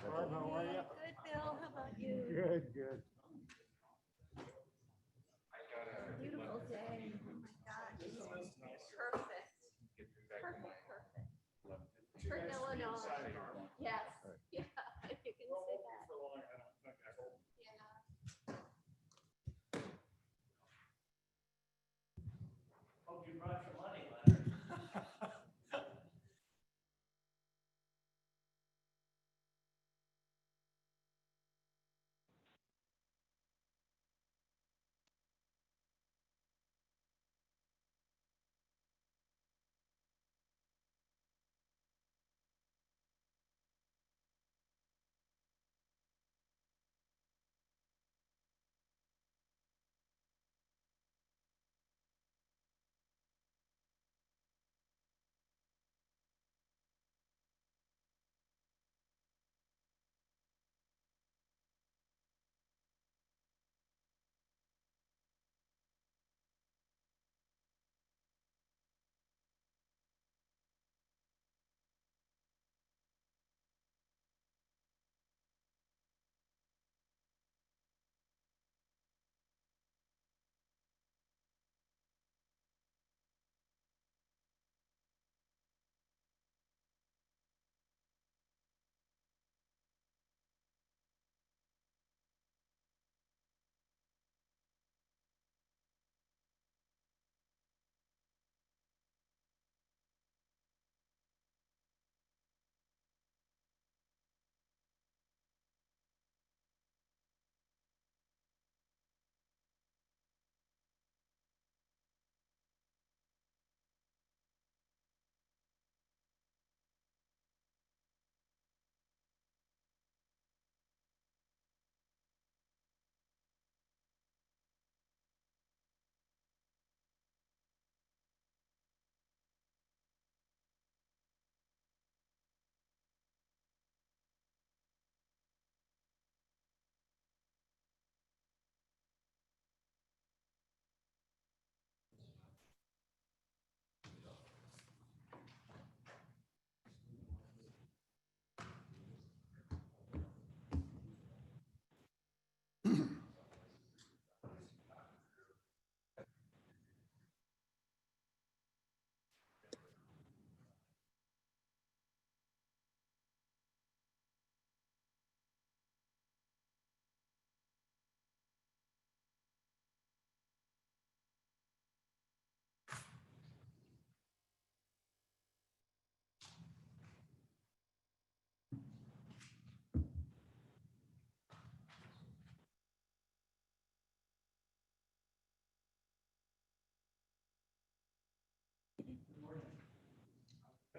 Barb, how are you? Good, Bill. How about you? Good, good. Beautiful day. Oh my gosh. Perfect. Perfect, perfect. For Illinois. Yes. Yeah, if you can say that. Yeah. Hope you brought your money, Leonard.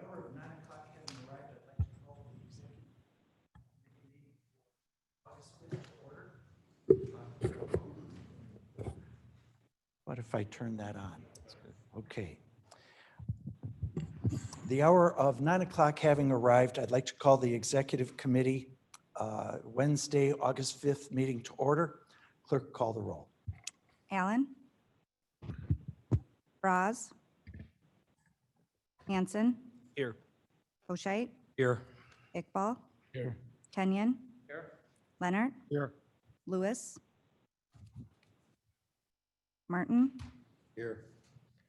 Hour of 9 o'clock having arrived, I'd like to call the executive committee meeting for August 5th to order. What if I turn that on? Okay. The hour of 9 o'clock having arrived, I'd like to call the executive committee Wednesday, August 5th meeting to order. Clerk, call the roll. Allen. Braz. Hanson. Here. Boscheit. Here. Iqbal. Here. Kenyon. Here. Leonard. Here. Lewis. Martin. Here.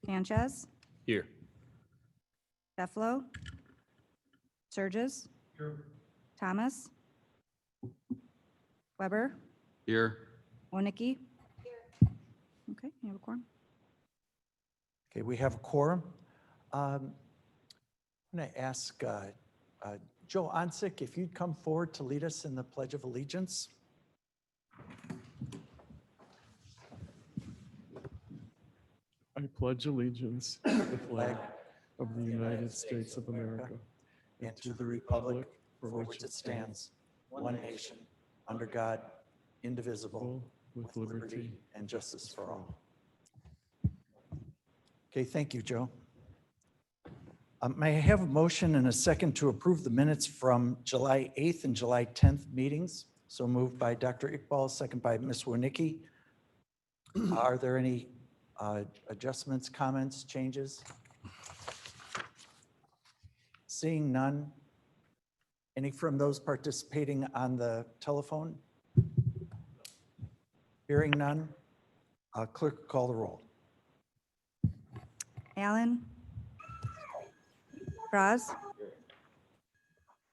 Sanchez. Here. Buffalo. Surges. Here. Thomas. Weber. Here. Wonicky. Okay, you have a quorum. Okay, we have a quorum. I'm going to ask Joe Onsick if you'd come forward to lead us in the Pledge of Allegiance. I pledge allegiance to the flag of the United States of America And to the republic for which it stands, one nation, under God, indivisible, with liberty. and justice for all. Okay, thank you, Joe. May I have a motion and a second to approve the minutes from July 8th and July 10th meetings? So moved by Dr. Iqbal, second by Ms. Wernicke. Are there any adjustments, comments, changes? Seeing none, Any from those participating on the telephone? Hearing none, clerk call the roll. Allen. Braz.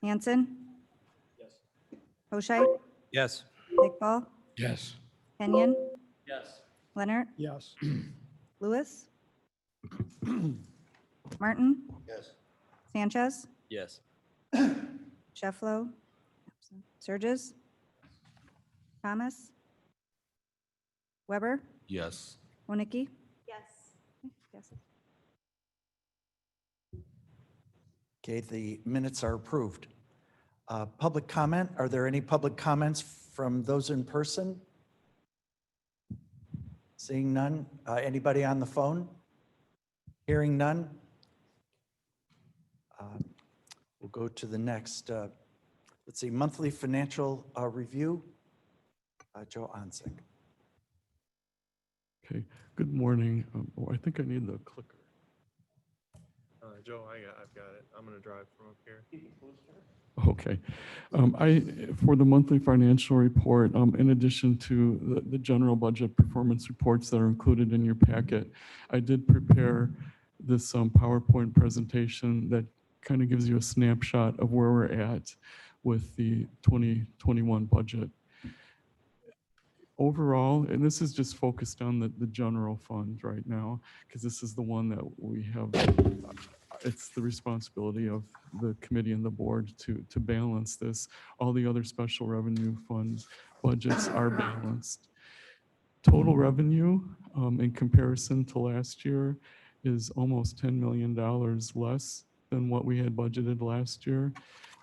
Hanson. Hoshai. Yes. Iqbal. Yes. Kenyon. Yes. Leonard. Yes. Lewis. Martin. Yes. Sanchez. Yes. Shefflo. Surges. Thomas. Weber. Yes. Wonicky. Yes. Yes. Okay, the minutes are approved. Public comment, are there any public comments from those in person? Seeing none. Anybody on the phone? Hearing none. We'll go to the next, let's see, monthly financial review. Joe Onsick. Okay, good morning. Oh, I think I need the clicker. Joe, I've got it. I'm gonna drive from up here. Okay. For the monthly financial report, in addition to the general budget performance reports that are included in your packet, I did prepare this PowerPoint presentation that kind of gives you a snapshot of where we're at with the 2021 budget. Overall, and this is just focused on the general fund right now, because this is the one that we have, it's the responsibility of the committee and the board to balance this. All the other special revenue funds budgets are balanced. Total revenue in comparison to last year is almost $10 million less than what we had budgeted last year,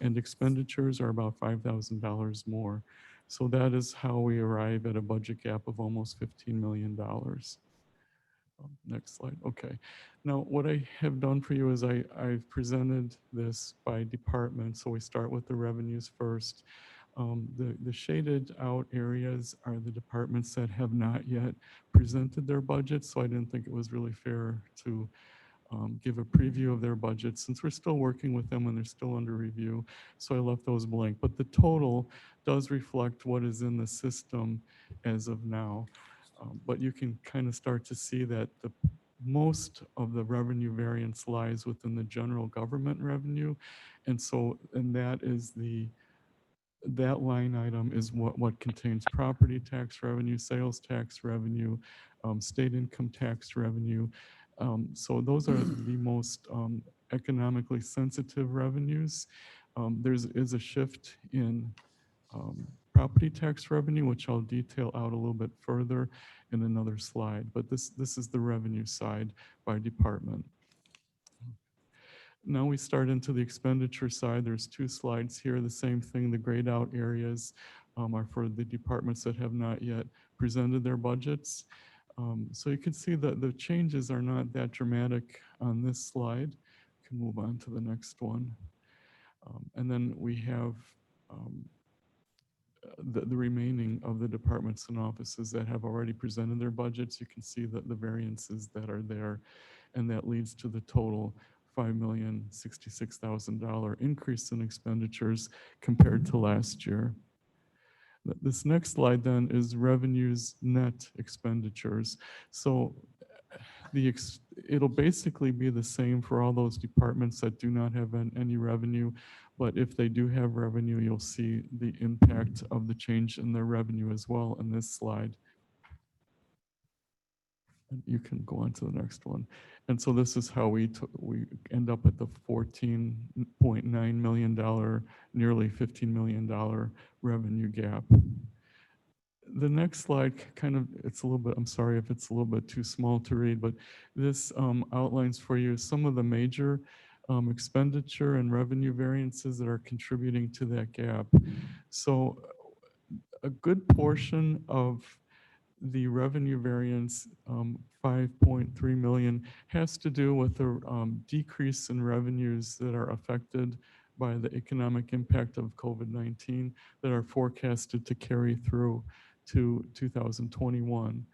and expenditures are about $5,000 more. So that is how we arrive at a budget gap of almost $15 million. Next slide. Okay. Now, what I have done for you is I've presented this by department. So we start with the revenues first. The shaded out areas are the departments that have not yet presented their budgets. So I didn't think it was really fair to give a preview of their budget since we're still working with them and they're still under review. So I left those blank. But the total does reflect what is in the system as of now. But you can kind of start to see that most of the revenue variance lies within the general government revenue. And that line item is what contains property tax revenue, sales tax revenue, state income tax revenue. So those are the most economically sensitive revenues. There is a shift in property tax revenue, which I'll detail out a little bit further in another slide. But this is the revenue side by department. Now we start into the expenditure side. There's two slides here. The same thing, the grayed out areas are for the departments that have not yet presented their budgets. So you can see that the changes are not that dramatic on this slide. You can move on to the next one. And then we have the remaining of the departments and offices that have already presented their budgets. You can see that the variances that are there, and that leads to the total $5,066,000 increase in expenditures compared to last year. This next slide then is revenues net expenditures. So it'll basically be the same for all those departments that do not have any revenue, but if they do have revenue, you'll see the impact of the change in their revenue as well in this slide. And you can go on to the next one. And so this is how we end up at the $14.9 million, nearly $15 million revenue gap. The next slide kind of, it's a little bit, I'm sorry if it's a little bit too small to read, but this outlines for you some of the major expenditure and revenue variances that are contributing to that gap. So a good portion of the revenue variance, 5.3 million, has to do with the decrease in revenues that are affected by the economic impact of COVID-19 that are forecasted to carry through to 2021.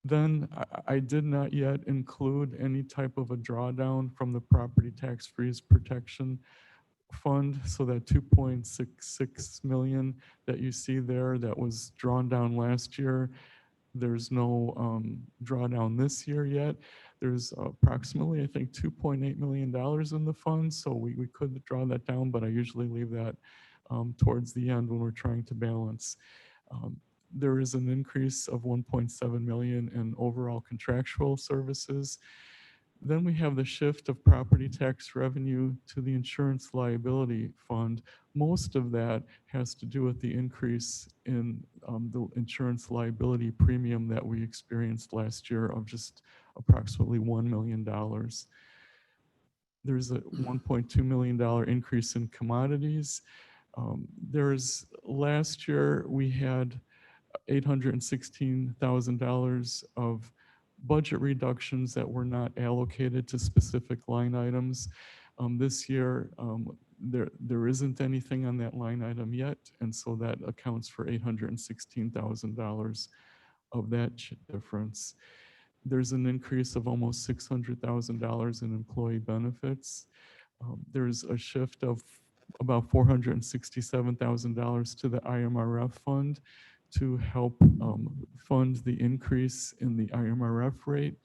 Then I did not yet include any type of a drawdown from the property tax freeze protection fund, so that 2.66 million that you see there that was drawn down last year, there's no drawdown this year yet. There's approximately, I think, $2.8 million in the fund, so we could draw that down, but I usually leave that towards the end when we're trying to balance. There is an increase of 1.7 million in overall contractual services. Then we have the shift of property tax revenue to the insurance liability fund. Most of that has to do with the increase in the insurance liability premium that we experienced last year of just approximately $1 million. There's a $1.2 million increase in commodities. Last year we had $816,000 of budget reductions that were not allocated to specific line items. This year, there isn't anything on that line item yet, and so that accounts for $816,000 of that difference. There's an increase of almost $600,000 in employee benefits. There's a shift of about $467,000 to the IMRF fund to help fund the increase in the IMRF rate,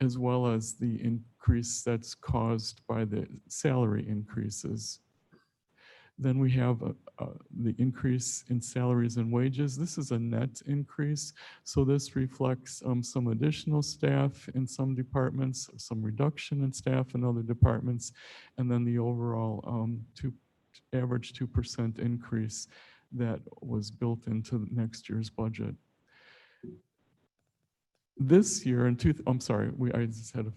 as well as the increase that's caused by the salary increases. Then we have the increase in salaries and wages. This is a net increase, so this reflects some additional staff in some departments, some reduction in staff in other departments, and then the overall average 2% increase that was built into next year's budget. This year, I just had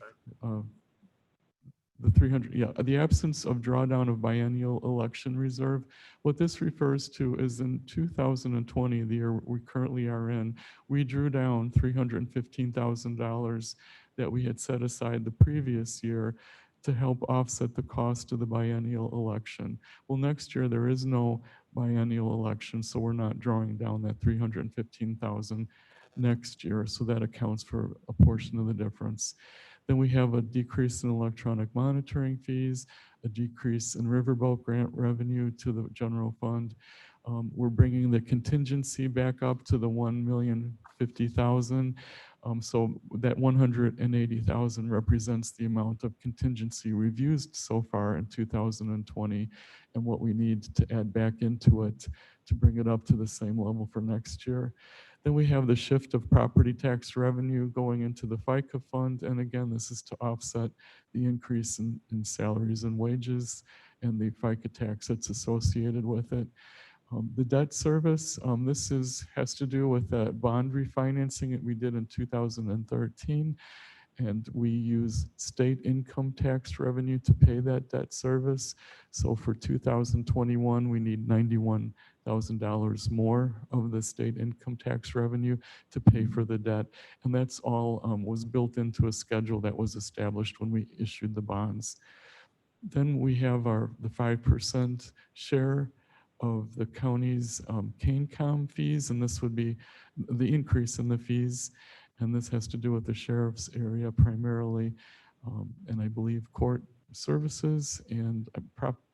the 300, the absence of drawdown of biennial election reserve. What this refers to is in 2020, the year we currently are in, we drew down $315,000 that we had set aside the previous year to help offset the cost of the biennial election. Well, next year there is no biennial election, so we're not drawing down that $315,000 next year, so that accounts for a portion of the difference. Then we have a decrease in electronic monitoring fees, a decrease in riverboat grant revenue to the general fund. We're bringing the contingency back up to the $1,050,000. So that $180,000 represents the amount of contingency we've used so far in 2020 and what we need to add back into it to bring it up to the same level for next year. Then we have the shift of property tax revenue going into the FICA fund. And again, this is to offset the increase in salaries and wages and the FICA tax that's associated with it. The debt service, this has to do with the bond refinancing that we did in 2013, and we use state income tax revenue to pay that debt service. So for 2021, we need $91,000 more of the state income tax revenue to pay for the debt, and that's all was built into a schedule that was established when we issued the bonds. Then we have the 5% share of the county's CANCOM fees, and this would be the increase in the fees, and this has to do with the sheriff's area primarily, and I believe court services, and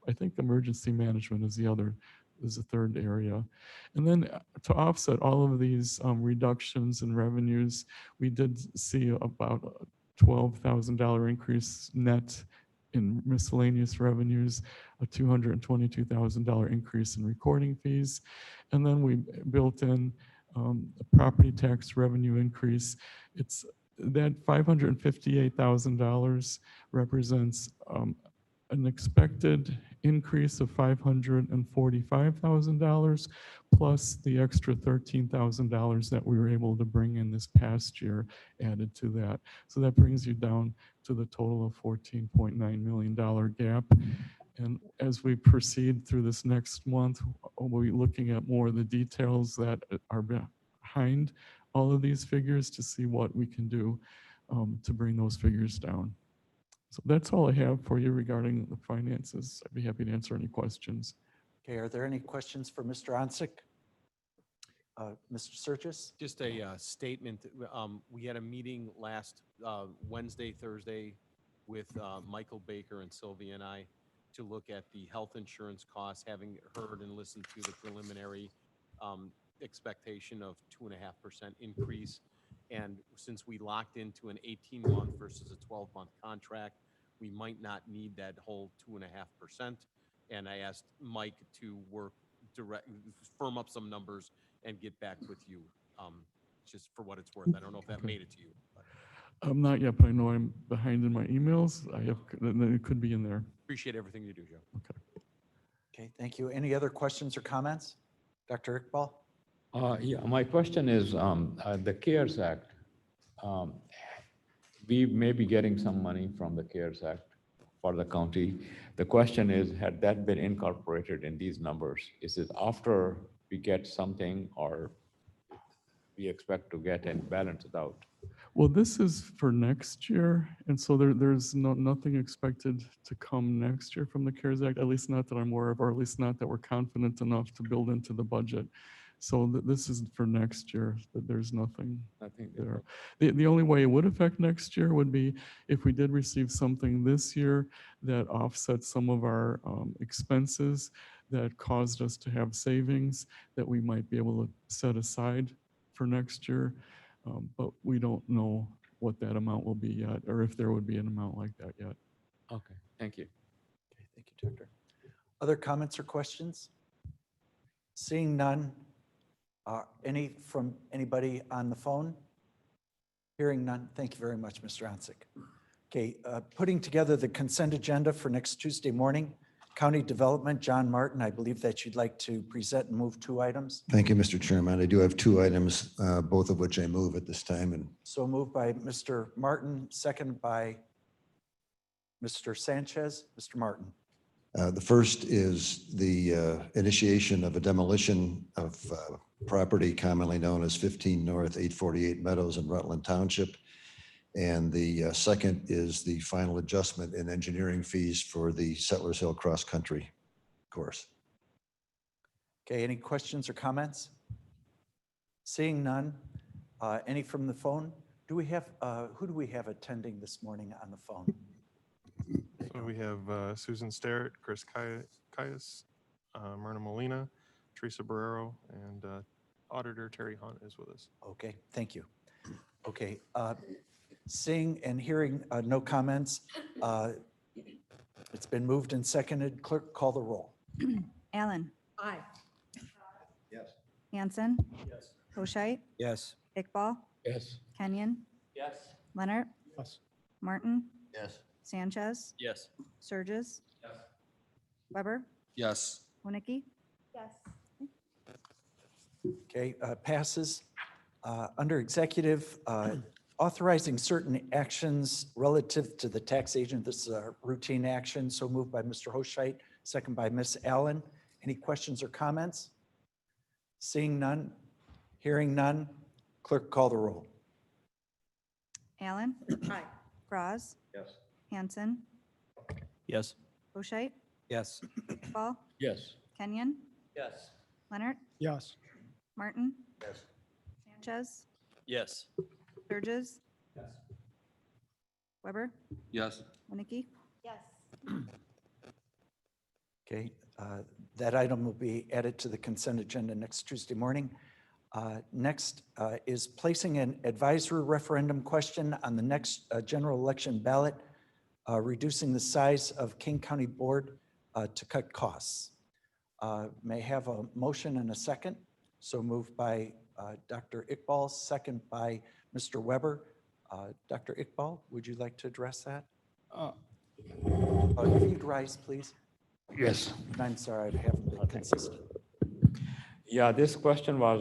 I think emergency management is the third area. And then to offset all of these reductions in revenues, we did see about a $12,000 increase net in miscellaneous revenues, a $222,000 increase in recording fees, and then we built in a property tax revenue increase. It's that $558,000 represents an expected increase of $545,000 plus the extra $13,000 that we were able to bring in this past year added to that. So that brings you down to the total of $14.9 million gap. And as we proceed through this next month, we'll be looking at more of the details that are behind all of these figures to see what we can do to bring those figures down. So that's all I have for you regarding the finances. I'd be happy to answer any questions. Okay, are there any questions for Mr. Onsick? Mr. Surges? Just a statement. We had a meeting last Wednesday, Thursday with Michael Baker and Sylvia and I to look at the health insurance costs, having heard and listened to the preliminary expectation of 2.5% increase. And since we locked into an 18-month versus a 12-month contract, we might not need that whole 2.5%. And I asked Mike to firm up some numbers and get back with you, just for what it's worth. I don't know if that made it to you. But Not yet, but I know I'm behind in my emails. It could be in there. appreciate everything you do, Joe. Okay, thank you. Any other questions or comments? Dr. Iqbal? Yeah, my question is, the CARES Act, we may be getting some money from the CARES Act for the county. The question is, had that been incorporated in these numbers? Is it after we get something, or we expect to get and balance it out? Well, this is for next year, and so there's nothing expected to come next year from the CARES Act, at least not that I'm aware of, or at least not that we're confident enough to build into the budget. So this is for next year, that there's nothing there. The only way it would affect next year would be if we did receive something this year that offsets some of our expenses that caused us to have savings that we might be able to set aside for next year. But we don't know what that amount will be yet, or if there would be an amount like that yet. Okay, thank you. Okay, thank you, Doctor. Other comments or questions? Seeing none, any from anybody on the phone? Hearing none, thank you very much, Mr. Onsick. Okay, putting together the consent agenda for next Tuesday morning. County Development, John Martin, I believe that you'd like to present and move 2 items. Thank you, Mr. Chairman. I do have 2 items, both of which I move at this time. And So moved by Mr. Martin, second by Mr. Sanchez. Mr. Martin. the first is the initiation of a demolition of property commonly known as 15 North 848 Meadows in Rutland Township. And the second is the final adjustment in engineering fees for the Settlers Hill Cross Country course. Okay, any questions or comments? Seeing none, any from the phone? Do we have, who do we have attending this morning on the phone? So we have Susan Sterrett, Chris Caius, Myrna Molina, Teresa Barrero, and Auditor Terry Hunt is with us. Okay, thank you. Okay, seeing and hearing no comments, it's been moved and seconded. Clerk, call the roll. Allen. Aye. Yes. Hanson. Yes. Hoshite. Yes. Iqbal. Yes. Kenyon. Yes. Leonard. Yes. Martin. Yes. Sanchez. Yes. Surges. Weber. Yes. Winnicki. Yes. Okay, passes. Under executive, authorizing certain actions relative to the tax agent. This is a routine action. So moved by Mr. Hoshite, second by Ms. Allen. Any questions or comments? Seeing none, hearing none, clerk call the roll. Allen. Aye. Braz. Yes. Hanson. Yes. Hoshite. Yes. Iqbal. Yes. Kenyon. Yes. Leonard. Yes. Martin. Yes. Sanchez. Yes. Surges. Yes. Weber. Yes. Winnicki. Yes. Okay, that item will be added to the consent agenda next Tuesday morning. Next is placing an advisory referendum question on the next general election ballot, reducing the size of King County Board to cut costs. May I have a motion and a second? So moved by Dr. Iqbal, second by Mr. Weber. Dr. Iqbal, would you like to address that? If you'd rise, please. Yes. I'm sorry, I haven't been consistent. Yeah, this question was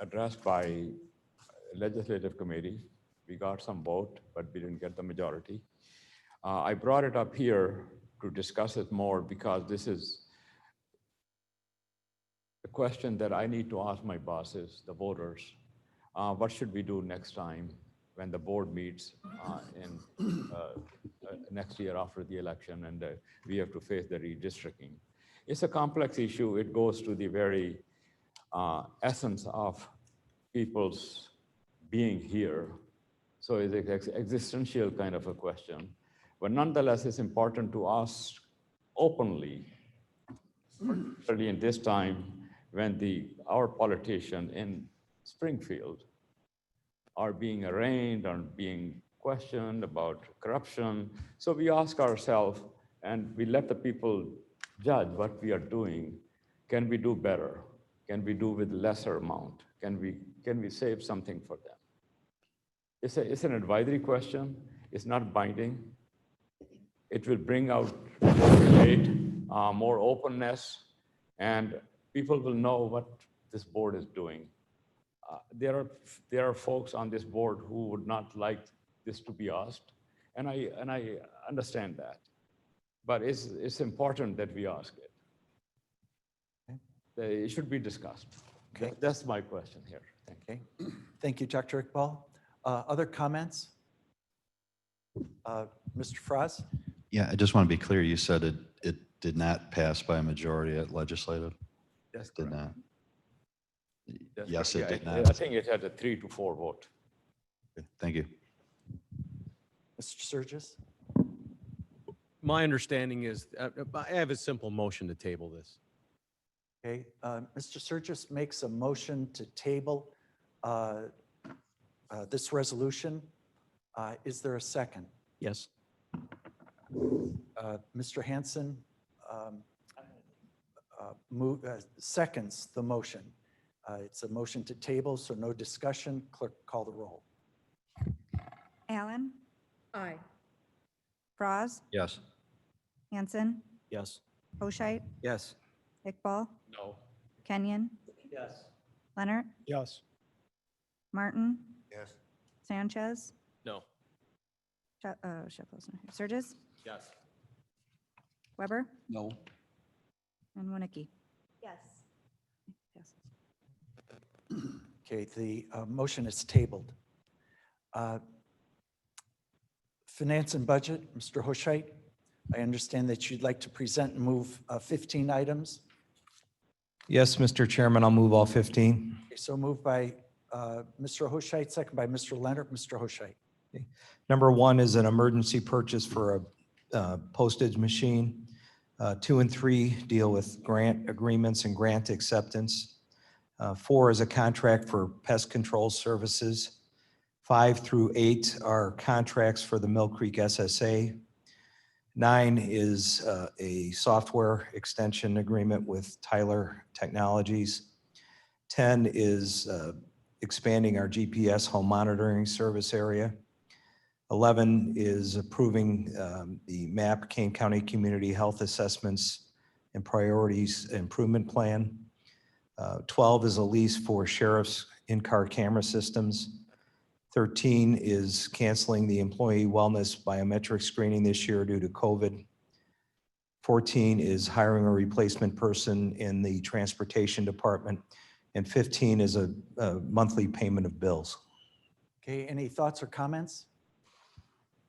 addressed by legislative committee. We got some vote, but we didn't get the majority. I brought it up here to discuss it more because this is a question that I need to ask my bosses, the voters. What should we do next time when the board meets in next year after the election and we have to face the redistricting? It's a complex issue. It goes to the very essence of people's being here. So it's an existential kind of a question. But nonetheless, it's important to ask openly, particularly in this time when our politician in Springfield are being arraigned and being questioned about corruption. So we ask ourselves, and we let the people judge what we are doing. Can we do better? Can we do with lesser amount? Can we save something for them? It's an advisory question. It's not binding. It will bring out more debate, more openness, and people will know what this board is doing. There are folks on this board who would not like this to be asked, and I understand that. But it's important that we ask it. It should be discussed. Okay. That's my question here. Thank you. Okay, thank you, Dr. Iqbal. Other comments? Mr. Fraz? Yeah, I just want to be clear. You said it did not pass by a majority at legislative? That's Did correct. not? That's Yes, correct. it did Yeah, not. I think it had a 3-4 vote. Okay, thank you. Mr. Surges? My understanding is, I have a simple motion to table this. Okay, Mr. Surges makes a motion to table this resolution. Is there a second? Yes. Mr. Hanson seconds the motion. It's a motion to table, so no discussion. Clerk, call the roll. Allen, Aye. Froz, Yes. Hanson, Yes. Hoshite, Yes. Iqbal, No. Kenyon, Yes. Leonard, Yes. Martin, Yes. Sanchez, No. Surges, Yes. Weber, No. and Winnicke. Yes. Passes. Okay, the motion is tabled. Finance and Budget, Mr. Hoshite, I understand that you'd like to present and move 15 items. Yes, Mr. Chairman, I'll move all 15. Okay, so moved by Mr. Hoshite, second by Mr. Leonard. Mr. Hoshite. Number 1 is an emergency purchase for a postage machine. 2 and 3 deal with grant agreements and grant acceptance. 4 is a contract for pest control services. 5 through 8 are contracts for the Mill Creek SSA. 9 is a software extension agreement with Tyler Technologies. 10 is expanding our GPS home monitoring service area. 11 is approving the MAP Kane County Community Health Assessments and Priorities Improvement Plan. 12 is a lease for sheriff's in-car camera systems. 13 is canceling the employee wellness biometric screening this year due to COVID. 14 is hiring a replacement person in the transportation department. And 15 is a monthly payment of bills. Okay, any thoughts or comments?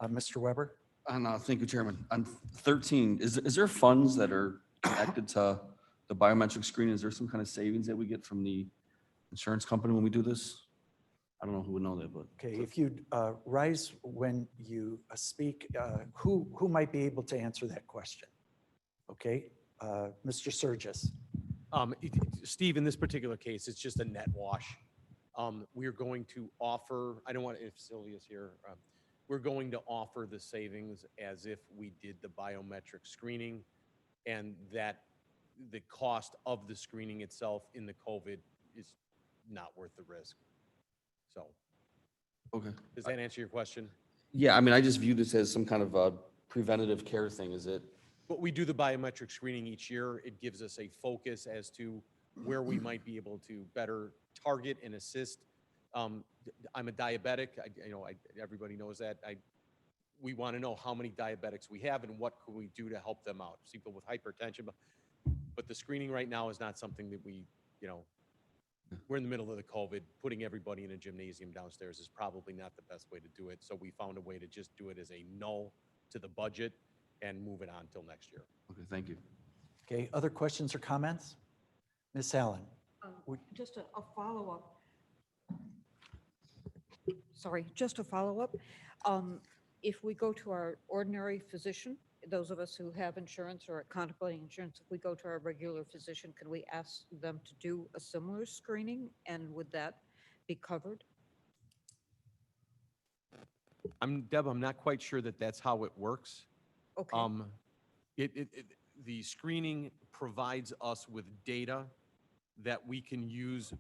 Mr. Weber? Thank you, Chairman. On 13, is there funds that are connected to the biometric screening? Is there some kind of savings that we get from the insurance company when we do this? I don't know who would know that, but. Okay, if you'd rise when you speak, who might be able to answer that question? Okay, Mr. Surges. Steve, in this particular case, it's just a net wash. We're going to offer, I don't want, if Sylvia's here, we're going to offer the savings as if we did the biometric screening, and that the cost of the screening itself in the COVID is not worth the risk. So, Okay. does that answer your question? Yeah, I mean, I just view this as some kind of a preventative care thing. Is it? But we do the biometric screening each year. It gives us a focus as to where we might be able to better target and assist. I'm a diabetic. Everybody knows that. We want to know how many diabetics we have and what can we do to help them out. People with hypertension, but the screening right now is not something that we're in the middle of the COVID. Putting everybody in a gymnasium downstairs is probably not the best way to do it. So we found a way to just do it as a null to the budget and move it on till next year. Okay, thank you. Okay, other questions or comments? Ms. Allen? Just a follow-up. Sorry, just a follow-up. If we go to our ordinary physician those of us who have insurance or are contemplating insurance, if we go to our regular physician, can we ask them to do a similar screening? And would that be covered? Deb, I'm not quite sure that that's how it works. Okay, The screening provides us with data that we can use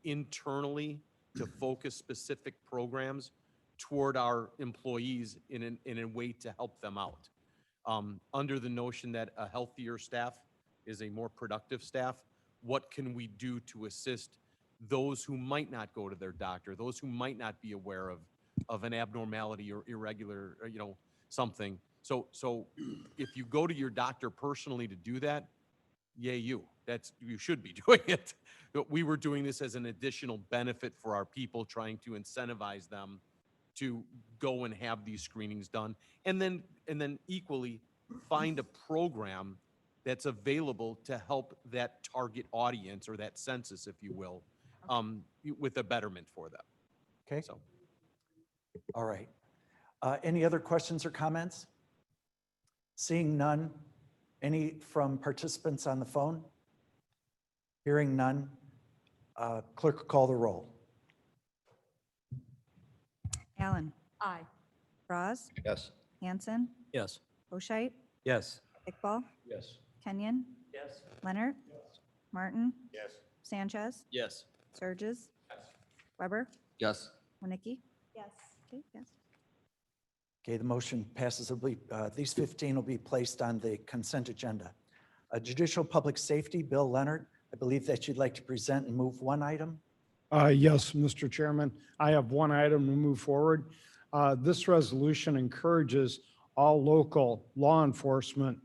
internally to focus specific programs toward our employees in a way to help them out. Under the notion that a healthier staff is a more productive staff, what can we do to assist those who might not go to their doctor, those who might not be aware of an abnormality or irregular, or, something. So if you go to your doctor personally to do that, yay you. You should be doing it. But we were doing this as an additional benefit for our people, trying to incentivize them to go and have these screenings done. And then equally find a program that's available to help that target audience or that census, if you will, with a betterment for them. Okay, So. all right. Any other questions or comments? Seeing none, any from participants on the phone? Hearing none, clerk call the roll. Allen, aye. Braz, Yes. Hanson, Yes. Boscheit, Yes. Iqbal, Yes. Kenyon, Yes. Leonard, Martin, Yes. Sanchez, Yes. Surges, Weber, Yes. Winnicki. Yes. Okay, yes. Okay, the motion passes. These 15 will be placed on the consent agenda. Judicial Public Safety, Bill Leonard, I believe that you'd like to present and move one item. Yes, Mr. Chairman, I have one item to move forward. This resolution encourages all local law enforcement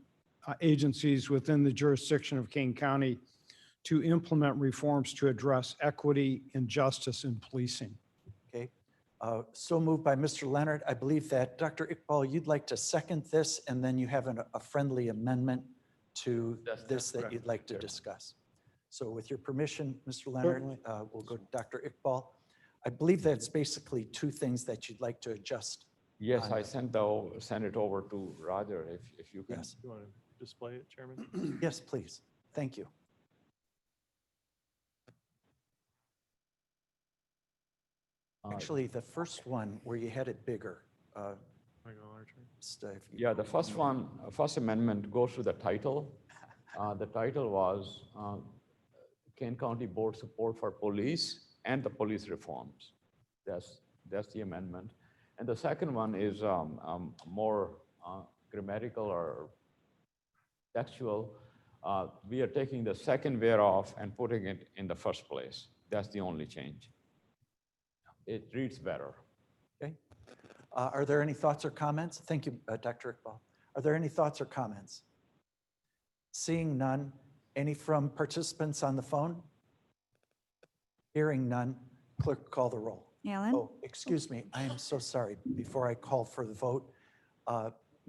agencies within the jurisdiction of Kane County to implement reforms to address equity and justice in policing. Okay, so moved by Mr. Leonard. I believe that Dr. Iqbal, you'd like to second this, and then you have a friendly amendment to this that you'd like to discuss. So with your permission, Mr. Leonard, Certainly. we'll go to Dr. Iqbal. I believe that's basically two things that you'd like to adjust. Yes, I sent it over to Roger, if you can. Yes, You want to display it, Chairman? yes, please. Thank you. Actually, the first one where you had it bigger. Michael Archer. Yeah, the first one, first amendment goes to the title. The title was Kane County Board Support for Police and the Police Reforms. That's the amendment. And the second one is more grammatical or textual. We are taking the second where off and putting it in the first place. That's the only change. It reads better. Okay. Are there any thoughts or comments? Thank you, Dr. Iqbal. Are there any thoughts or comments? Seeing none, any from participants on the phone? Hearing none, clerk call the roll. Allen, Oh, excuse me, I am so sorry. Before I call for the vote,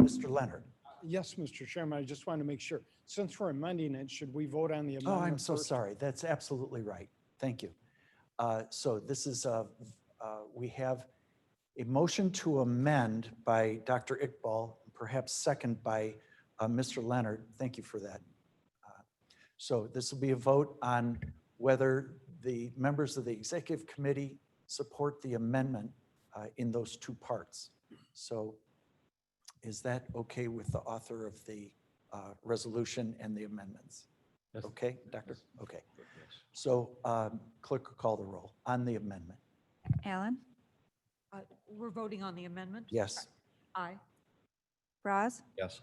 Mr. Leonard. Yes, Mr. Chairman, I just want to make sure, since we're amending it, should we vote on the Oh, amendment I'm so first? sorry. That's absolutely right. Thank you. So this is, we have a motion to amend by Dr. Iqbal, perhaps second by Mr. Leonard. Thank you for that. So this will be a vote on whether the members of the executive committee support the amendment in those two parts. So is that okay with the author of the resolution and the amendments? Yes. Okay, Doctor? Yes. Okay. Yes. So clerk will call the roll on the amendment. Allen, We're voting on the amendment? Yes. Aye. Braz, Yes.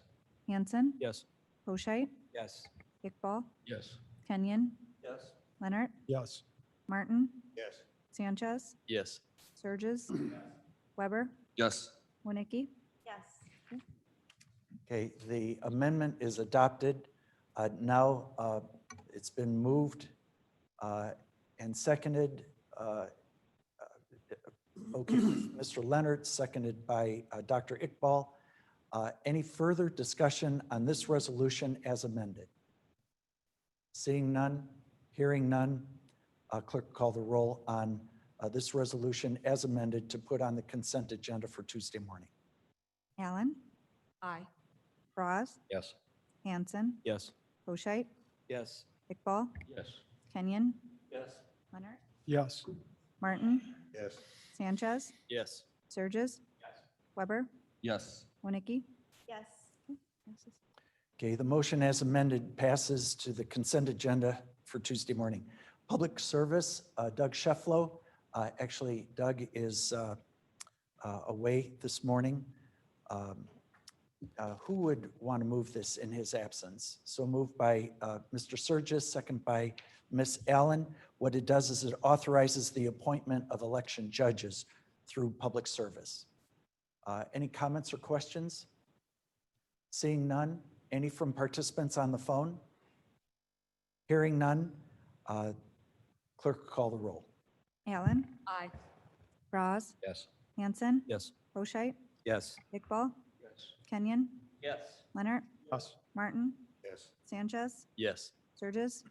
Hanson, Yes. Boscheit, Yes. Iqbal, Yes. Kenyon, Yes. Leonard, Yes. Martin, Yes. Sanchez, Yes. Surges, Weber, Yes. Winnicki. Yes. Okay, the amendment is adopted. Now it's been moved and seconded. Okay, Mr. Leonard, seconded by Dr. Iqbal. Any further discussion on this resolution as amended? Seeing none, hearing none, clerk call the roll on this resolution as amended to put on the consent agenda for Tuesday morning. Allen, Aye. Frost, Yes. Hanson, Yes. Hoshite, Yes. Iqbal, Yes. Kenyon, Yes. Leonard, Yes. Martin, Yes. Sanchez, Yes. Surges, Weber, Yes. Winnicke. Yes. Passes. Okay, the motion as amended passes to the consent agenda for Tuesday morning. Public service, Doug Shefflow. Actually, Doug is away this morning. Who would want to move this in his absence? So moved by Mr. Surges, second by Ms. Allen. What it does is it authorizes the appointment of election judges through public service. Any comments or questions? Seeing none. Any from participants on the phone? Hearing none. Clerk, call the roll. Allen, Aye. Frost, Yes. Hanson, Yes. Hoshite, Yes. Iqbal, Yes. Kenyon, Yes. Leonard, Yes. Martin, Yes. Sanchez, Yes. Surges,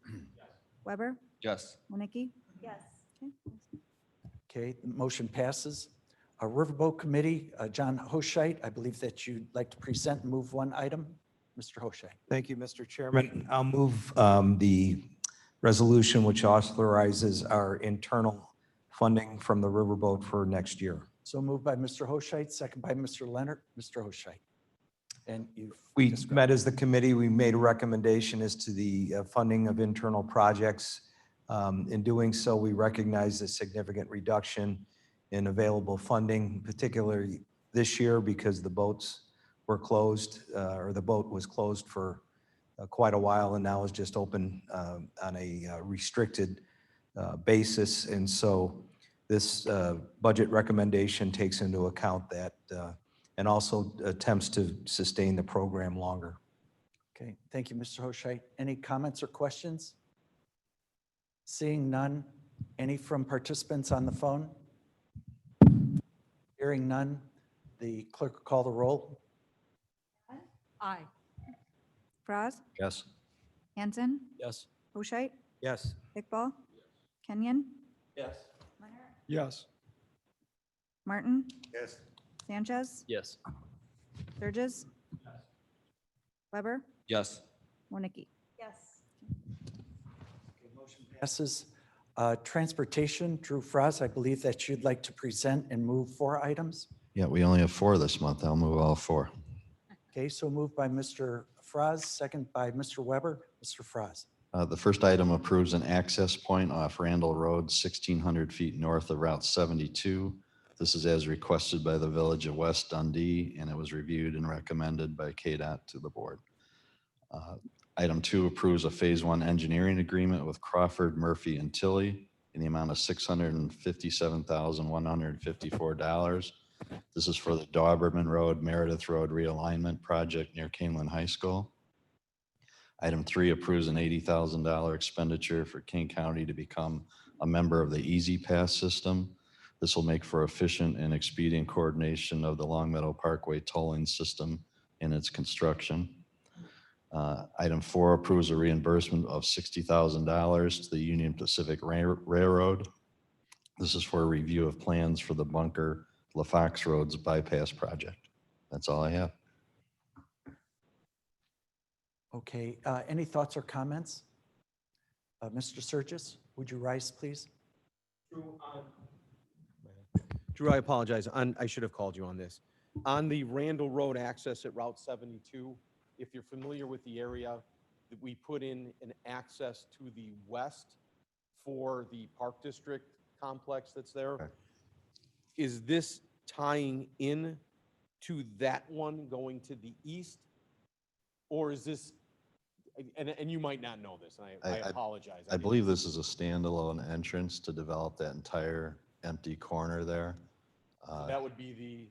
Weber, Yes. Winnicke. Yes. Okay. Okay, the motion passes. Riverboat Committee, John Hoshite, I believe that you'd like to present and move one item. Mr. Hoshite. Thank you, Mr. Chairman. I'll move the resolution which authorizes our internal funding from the riverboat for next year. So moved by Mr. Hoshite, second by Mr. Leonard. Mr. Hoshite. And you've We described- met as the committee, we made a recommendation as to the funding of internal projects. In doing so, we recognize the significant reduction in available funding, particularly this year because the boats were closed, or the boat was closed for quite a while and now is just open on a restricted basis. And so this budget recommendation takes into account that and also attempts to sustain the program longer. Okay, thank you, Mr. Hoshite. Any comments or questions? Seeing none. Any from participants on the phone? Hearing none. The clerk will call the roll. Aye. Frost, Yes. Hanson, Yes. Hoshite, Yes. Iqbal, Kenyon, Yes. Leonard, Yes. Martin, Yes. Sanchez, Yes. Surges, Weber, Yes. Winnicke. Yes. Passes. Transportation, Drew Frost, I believe that you'd like to present and move 4 items. Yeah, we only have 4 this month. I'll move all 4. Okay, so moved by Mr. Frost, second by Mr. Weber. Mr. Frost. The first item approves an access point off Randall Road, 1,600 feet north of Route 72. This is as requested by the Village of West Dundee, and it was reviewed and recommended by KDOT to the board. Item 2 approves a Phase 1 engineering agreement with Crawford, Murphy, and Tilly in the amount of $657,154. This is for the Dauberman Road, Meredith Road realignment project near Canelan High School. Item 3 approves an $80,000 expenditure for King County to become a member of the Easy Pass system. This will make for efficient and expedient coordination of the Long Meadow Parkway tolling system in its construction. Item 4 approves a reimbursement of $60,000 to the Union Pacific Railroad. This is for a review of plans for the Bunker LaFox Roads bypass project. That's all I have. Okay, any thoughts or comments? Mr. Surges, would you rise, please? Drew, I apologize. I should have called you on this. On the Randall Road access at Route 72, if you're familiar with the area, that we put in an access to the west for the Park District complex that's there. Okay. Is this tying in to that one going to the east? Or is this, and you might not know this, and I apologize. I believe this is a standalone entrance to develop that entire empty corner there. That would be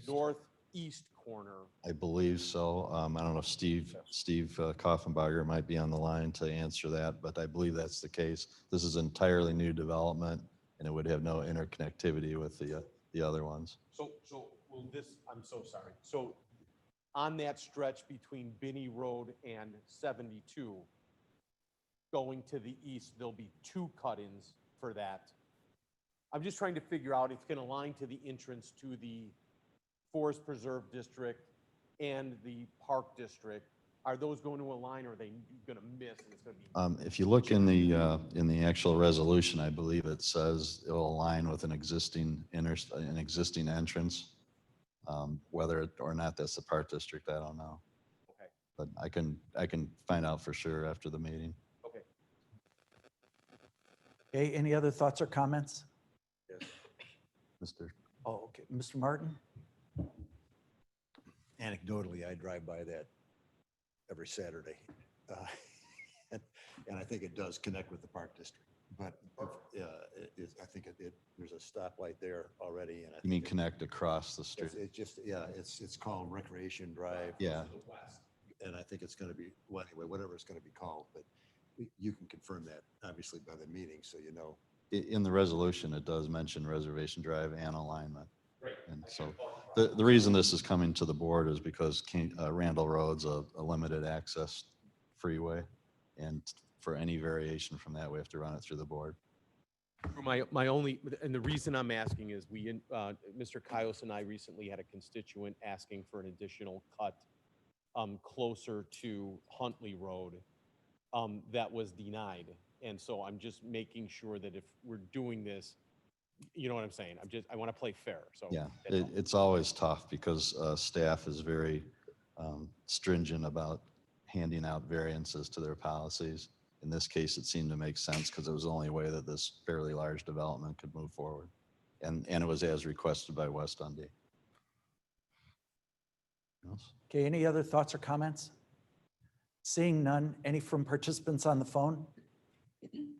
the northeast corner. I believe so. I don't know if Steve Koffenberger might be on the line to answer that, but I believe that's the case. This is entirely new development, and it would have no interconnectivity with the other ones. So will this, I'm so sorry. So on that stretch between Binney Road and 72, going to the east, there'll be 2 cut-ins for that. I'm just trying to figure out, it's going to line to the entrance to the Forest Preserve District and the park district, are those going to align or are they going to miss and it's going to be? If you look in the actual resolution, I believe it says it'll align with an existing an existing entrance. Whether or not that's the park district, I don't know. Okay. But I can find out for sure after the meeting. Okay. Okay, any other thoughts or comments? Mr. Oh, okay, Mr. Martin? Anecdotally, I drive by that every Saturday. And I think it does connect with the park district. But I think there's a stoplight there already. And I You mean think connect across the street? it's just, yeah, it's called Recreation Drive. Yeah. And I think it's going to be, well, anyway, whatever it's going to be called, but you can confirm that obviously by the meeting, so you know. In the resolution, it does mention Reservation Drive and alignment. And so the reason this is coming to the board is because Randall Road's a limited access freeway. And for any variation from that, we have to run it through the board. My only, and the reason I'm asking is Mr. Kaios and I recently had a constituent asking for an additional cut closer to Huntley Road that was denied. And so I'm just making sure that if we're doing this, you know what I'm saying? I want to play fair. So Yeah, it's always tough because staff is very stringent about handing out variances to their policies. In this case, it seemed to make sense because it was the only way that this fairly large development could move forward. And it was as requested by West Dundee. Else? Okay, any other thoughts or comments? Seeing none, any from participants on the phone?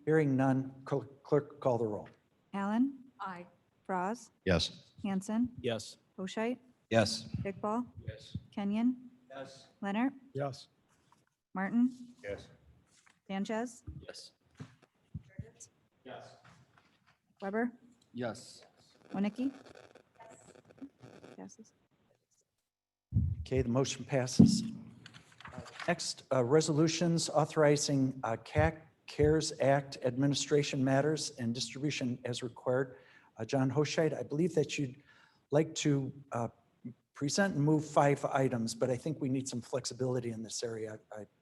Hearing none, clerk call the roll. Allen, Aye. Froz, Yes. Hanson, yes. Hoshite, Yes. Iqbal, Yes. Kenyon, Yes. Leonard, Yes. Martin, Yes. Sanchez, Yes. Yes. Weber, Yes. Winnicke. Passes. Okay, the motion passes. Next, resolutions authorizing CARES Act administration matters and distribution as required. John Hoshide, I believe that you'd like to present and move 5 items, but I think we need some flexibility in this area.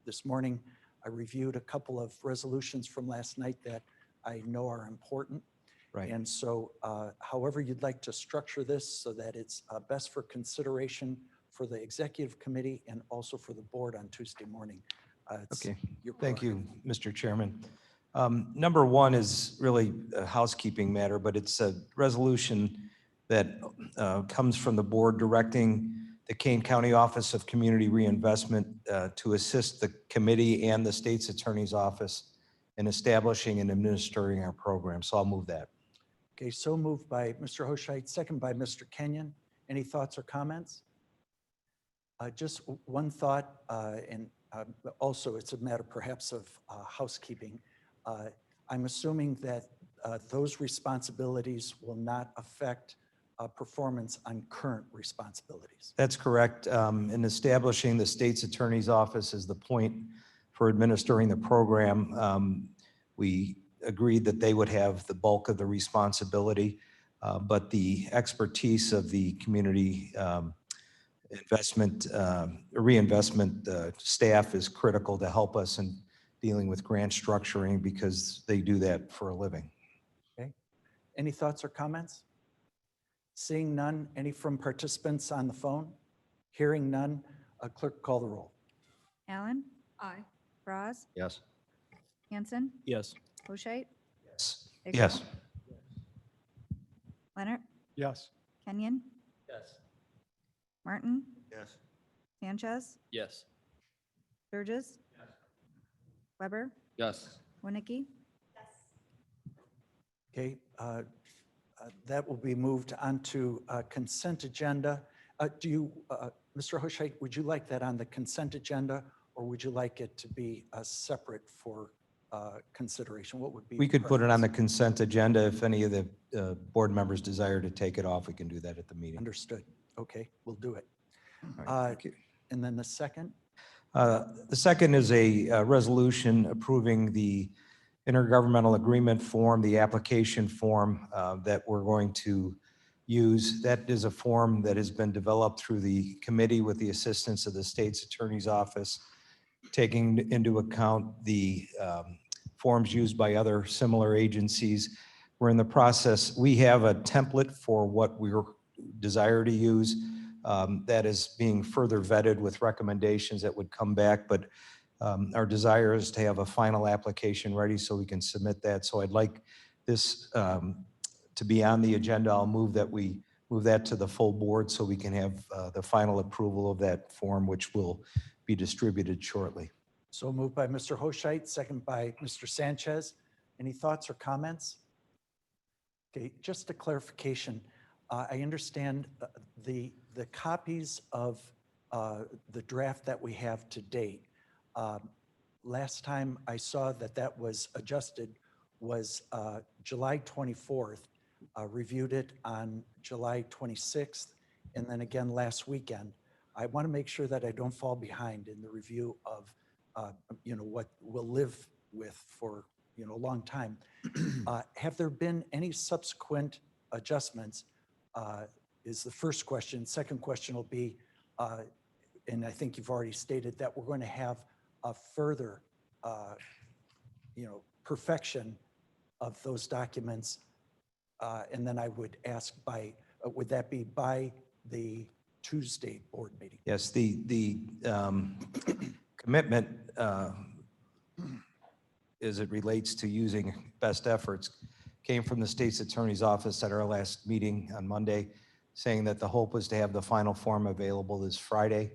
This morning, I reviewed a couple of resolutions from last night that I know are important. Right. And so however you'd like to structure this so that it's best for consideration for the executive committee and also for the board on Tuesday morning. Okay, your thank prerogative. you, Mr. Chairman. Number 1 is really a housekeeping matter, but it's a resolution that comes from the board directing the Kane County Office of Community Reinvestment to assist the committee and the state's attorney's office in establishing and administering our program. So I'll move that. Okay, so moved by Mr. Hoshide, second by Mr. Kenyon. Any thoughts or comments? Just one thought, and also it's a matter perhaps of housekeeping. I'm assuming that those responsibilities will not affect performance on current responsibilities. That's correct. In establishing the state's attorney's office as the point for administering the program, we agreed that they would have the bulk of the responsibility, but the expertise of the community reinvestment staff is critical to help us in dealing with grant structuring because they do that for a living. Okay. Any thoughts or comments? Seeing none, any from participants on the phone? Hearing none, clerk call the roll. Allen, Aye. Froz, Yes. Hanson, Yes. Hoshite, Yes. Iqbal, Yes. Leonard, Yes. Kenyon, Yes. Martin, Yes. Sanchez, Yes. Burgess, Weber, Yes. Winnicke. Okay, that will be moved onto consent agenda. Do you, Mr. Hoshide, would you like that on the consent agenda or would you like it to be separate for consideration? What would be? We the could put it on the preference? consent agenda. If any of the board members desire to take it off, we can do that at the meeting. Understood. Okay, we'll do it. All right, thank you. And then the second? The second is a resolution approving the intergovernmental agreement form, the application form that we're going to use. That is a form that has been developed through the committee with the assistance of the state's attorney's office, taking into account the forms used by other similar agencies. We're in the process. We have a template for what we desire to use. That is being further vetted with recommendations that would come back, but our desire is to have a final application ready so we can submit that. So I'd like this to be on the agenda. I'll move that we move that to the full board so we can have the final approval of that form, which will be distributed shortly. So moved by Mr. Hoscheit, second by Mr. Sanchez. Any thoughts or comments? Okay, just a clarification. I understand the copies of the draft that we have to date. Last time I saw that was adjusted was July 24th, reviewed it on July 26th, and then again last weekend. I want to make sure that I don't fall behind in the review of what we'll live with for a long time. Have there been any subsequent adjustments? Is the first question. Second question will be, and I think you've already stated that we're going to have a further, perfection of those documents. And then I would ask would that be by the Tuesday board meeting? Yes, the commitment as it relates to using best efforts came from the state's attorney's office at our last meeting on Monday, saying that the hope was to have the final form available this Friday.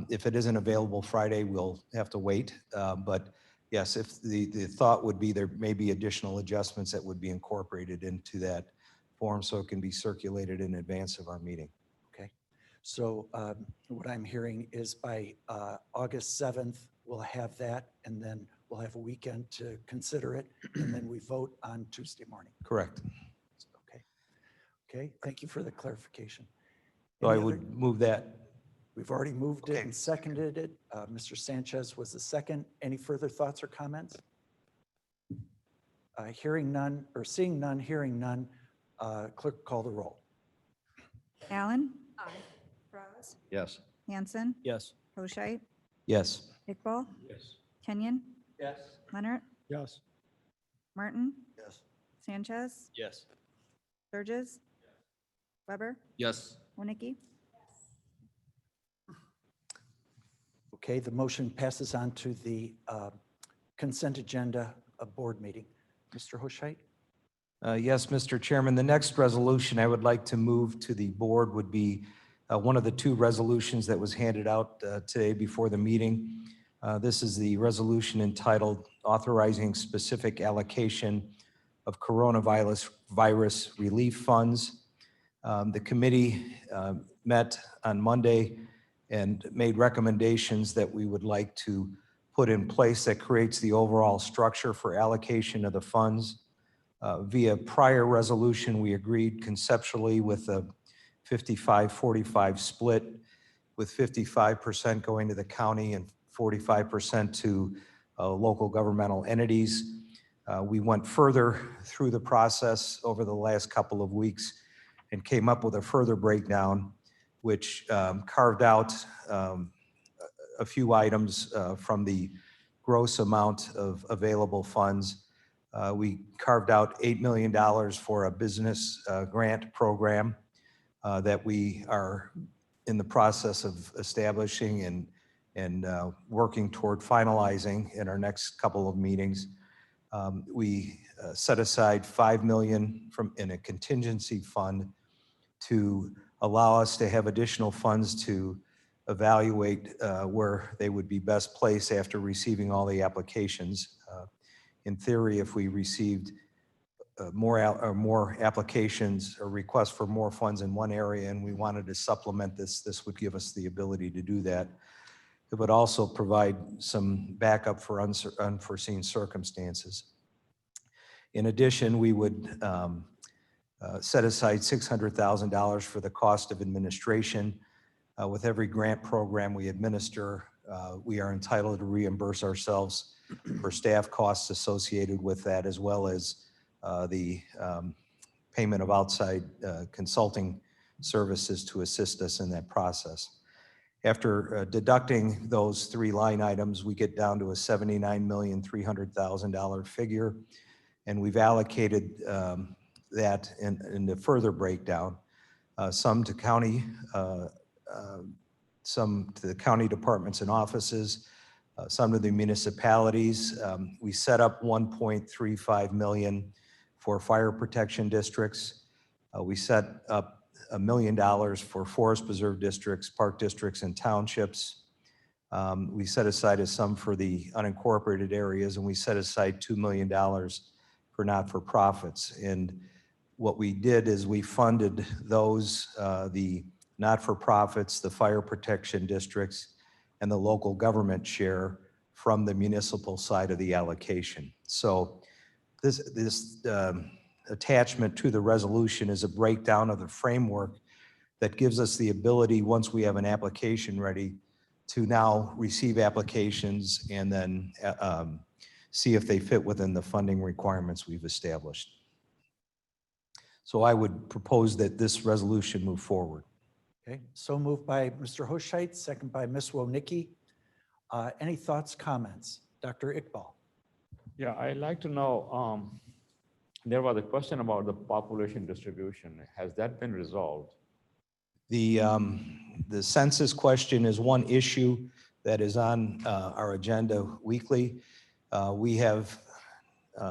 If it isn't available Friday, we'll have to wait. But yes, if the thought would be there may be additional adjustments that would be incorporated into that form so it can be circulated in advance of our meeting. Okay. So what I'm hearing is by August 7th, we'll have that, and then we'll have a weekend to consider it, and then we vote on Tuesday morning. Correct. Okay. Okay, thank you for the clarification. So I Any would other- move that. We've already moved it Okay. and seconded it. Mr. Sanchez was the second. Any further thoughts or comments? Hearing none, or seeing none, hearing none, clerk call the roll. Allen? Aye. Froze? Yes. Hanson? Yes. Hoscheit? Yes. Iqbal? Yes. Kenyon? Yes. Leonard? Yes. Martin? Yes. Sanchez? Yes. Sturgis? Weber? Yes. Winnicki? Okay, the motion passes on to the consent agenda of board meeting. Mr. Hoscheit? Yes, Mr. Chairman, the next resolution I would like to move to the board would be one of the two resolutions that was handed out today before the meeting. This is the resolution entitled Authorizing Specific Allocation of Coronavirus Relief Funds. The committee met on Monday and made recommendations that we would like to put in place that creates the overall structure for allocation of the funds. Via prior resolution, we agreed conceptually with a 55-45 split, with 55% going to the county and 45% to local governmental entities. We went further through the process over the last couple of weeks and came up with a further breakdown, which carved out a few items from the gross amount of available funds. We carved out $8 million for a business grant program that we are in the process of establishing and working toward finalizing in our next couple of meetings. We set aside $5 million in a contingency fund to allow us to have additional funds to evaluate where they would be best placed after receiving all the applications. In theory, if we received more applications or requests for more funds in one area and we wanted to supplement this would give us the ability to do that. It would also provide some backup for unforeseen circumstances. In addition, we would set aside $600,000 for the cost of administration. With every grant program we administer, we are entitled to reimburse ourselves for staff costs associated with that, as well as the payment of outside consulting services to assist us in that process. After deducting those three line items, we get down to a $79,300,000 figure. And we've allocated that in the further breakdown, some to county, some to the county departments and offices, some to the municipalities. We set up 1.35 million for fire protection districts. We set up $1 million for forest preserve districts, park districts, and townships. We set aside a sum for the unincorporated areas, and we set aside $2 million for not-for-profits. And what we did is we funded those, the not-for-profits, the fire protection districts, and the local government share from the municipal side of the allocation. So this attachment to the resolution is a breakdown of the framework that gives us the ability, once we have an application ready, to now receive applications and then see if they fit within the funding requirements we've established. So I would propose that this resolution move forward. Okay, so moved by Mr. Hoscheit, second by Ms. Wonicky. Any thoughts, comments? Dr. Iqbal. Yeah, I'd like to know, there was a question about the population distribution. Has that been resolved? The census question is one issue that is on our agenda weekly. We have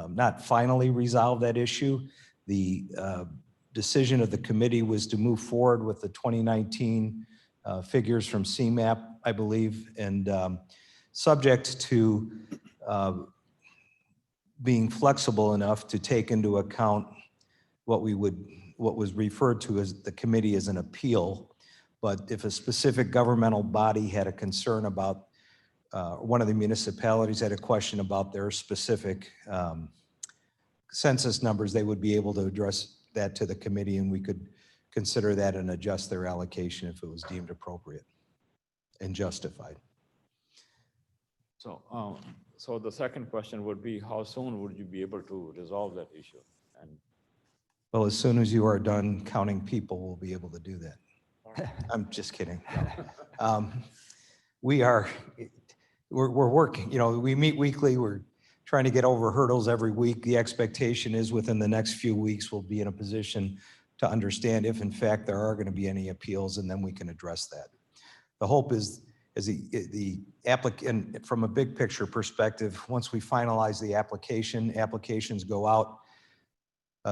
not finally resolved that issue. The decision of the committee was to move forward with the 2019 figures from CMAP, I believe, and subject to being flexible enough to take into account what was referred to as the committee as an appeal. But if a specific governmental body had a concern about, one of the municipalities had a question about their specific census numbers, they would be able to address that to the committee, and we could consider that and adjust their allocation if it was deemed appropriate and justified. So, so the second question would be, how soon would you be able to resolve that issue? And Well, as soon as you are done counting people, we'll be able to do that. I'm just kidding. No. We're working, we meet weekly. We're trying to get over hurdles every week. The expectation is within the next few weeks, we'll be in a position to understand if in fact there are going to be any appeals, and then we can address that. The hope is the applicant, from a big picture perspective, once we finalize the applications go out.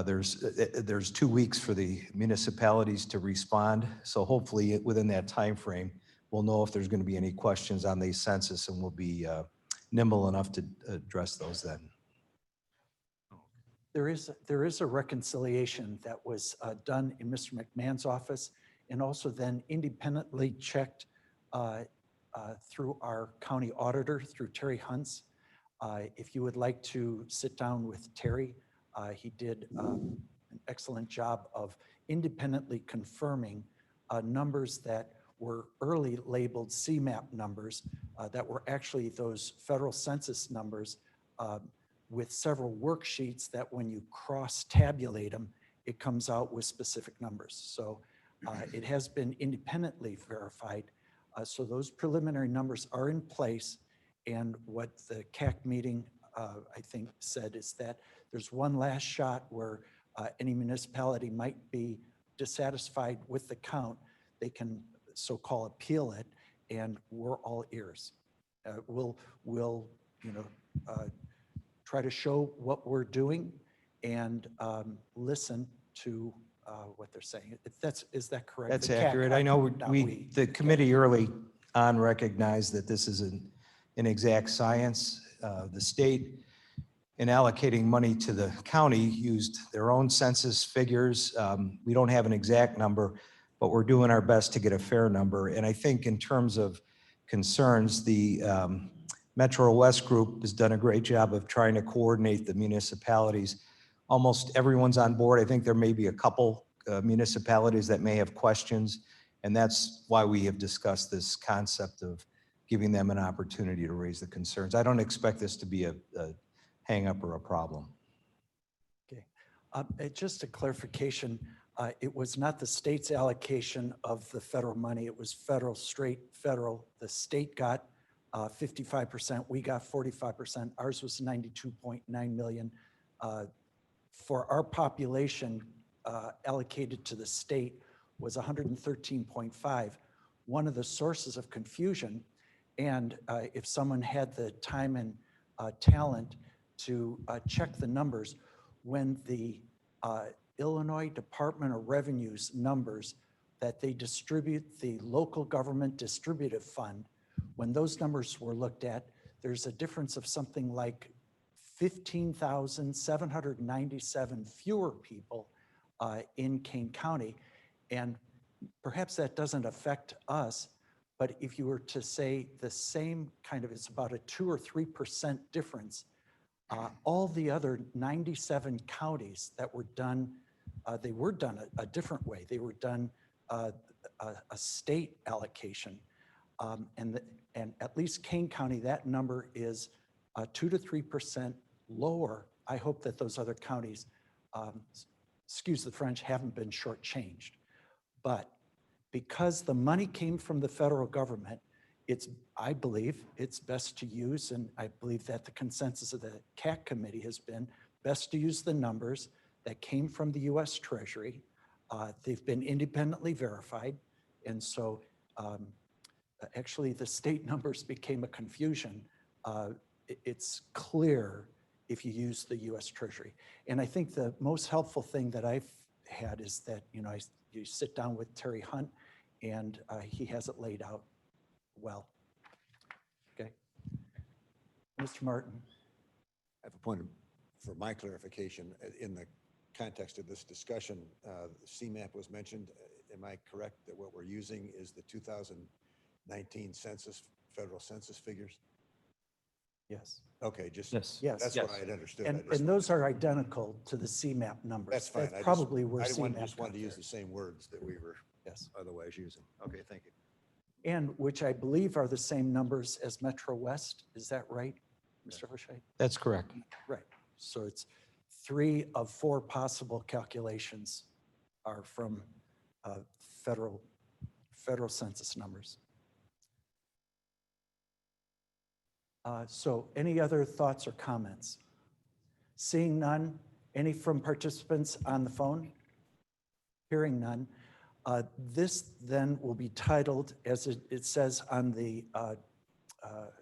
There's 2 weeks for the municipalities to respond. So hopefully within that time frame, we'll know if there's going to be any questions on the census, and we'll be nimble enough to address those then. There is a reconciliation that was done in Mr. McMahon's office and also then independently checked through our county auditor, through Terry Hunts. If you would like to sit down with Terry, he did an excellent job of independently confirming numbers that were early labeled CMAP numbers that were actually those federal census numbers with several worksheets that when you cross-tabulate them, it comes out with specific numbers. So it has been independently verified. So those preliminary numbers are in place. And what the CAC meeting, I think, said is that there's one last shot where any municipality might be dissatisfied with the count. They can so-called appeal it, and we're all ears. We'll try to show what we're doing and listen to what they're saying. Is that correct? That's The CAC, accurate. I know not the committee early on recognized that this is an exact science. The state, in allocating money to the county, used their own census figures. We don't have an exact number, but we're doing our best to get a fair number. And I think in terms of concerns, the Metro West Group has done a great job of trying to coordinate the municipalities. Almost everyone's on board. I think there may be a couple municipalities that may have questions, and that's why we have discussed this concept of giving them an opportunity to raise the concerns. I don't expect this to be a hang up or a problem. Okay. Just a clarification, it was not the state's allocation of the federal money, it was federal, straight federal. The state got 55%, we got 45%, ours was 92.9 million. For our population allocated to the state was 113.5. One of the sources of confusion, and if someone had the time and talent to check the numbers, when the Illinois Department of Revenue's numbers that they distribute, the local government distributive fund, when those numbers were looked at, there's a difference of something like 15,797 fewer people in Kane County. And perhaps that doesn't affect us, but if you were to say the same kind of, it's about a 2 or 3% difference, all the other 97 counties that were done, they were done a different way. They were done a state allocation. And at least Kane County, that number is 2 to 3% lower. I hope that those other counties, excuse the French, haven't been shortchanged. But because the money came from the federal government, I believe it's best to use, and I believe that the consensus of the CAC committee has been best to use the numbers that came from the US Treasury. They've been independently verified. And so actually the state numbers became a confusion. It's clear if you use the US Treasury. And I think the most helpful thing that I've had is that, you sit down with Terry Hunt and he has it laid out well. Okay. Mr. Martin. I have a point for my clarification. In the context of this discussion, CMAP was mentioned. Am I correct that what we're using is the 2019 census, federal census figures? Yes. Okay, just, Yes. that's what I had understood. And those are identical to the CMAP numbers. That's fine. That's probably where I CMAP just wanted to got use there. the same words that we were Yes. otherwise using. Okay, thank you. And which I believe are the same numbers as Metro West. Is that right, Mr. Hoshai? That's correct. Right. So it's 3 of 4 possible calculations are from federal census numbers. So any other thoughts or comments? Seeing none, any from participants on the phone? Hearing none. This then will be titled, as it says on the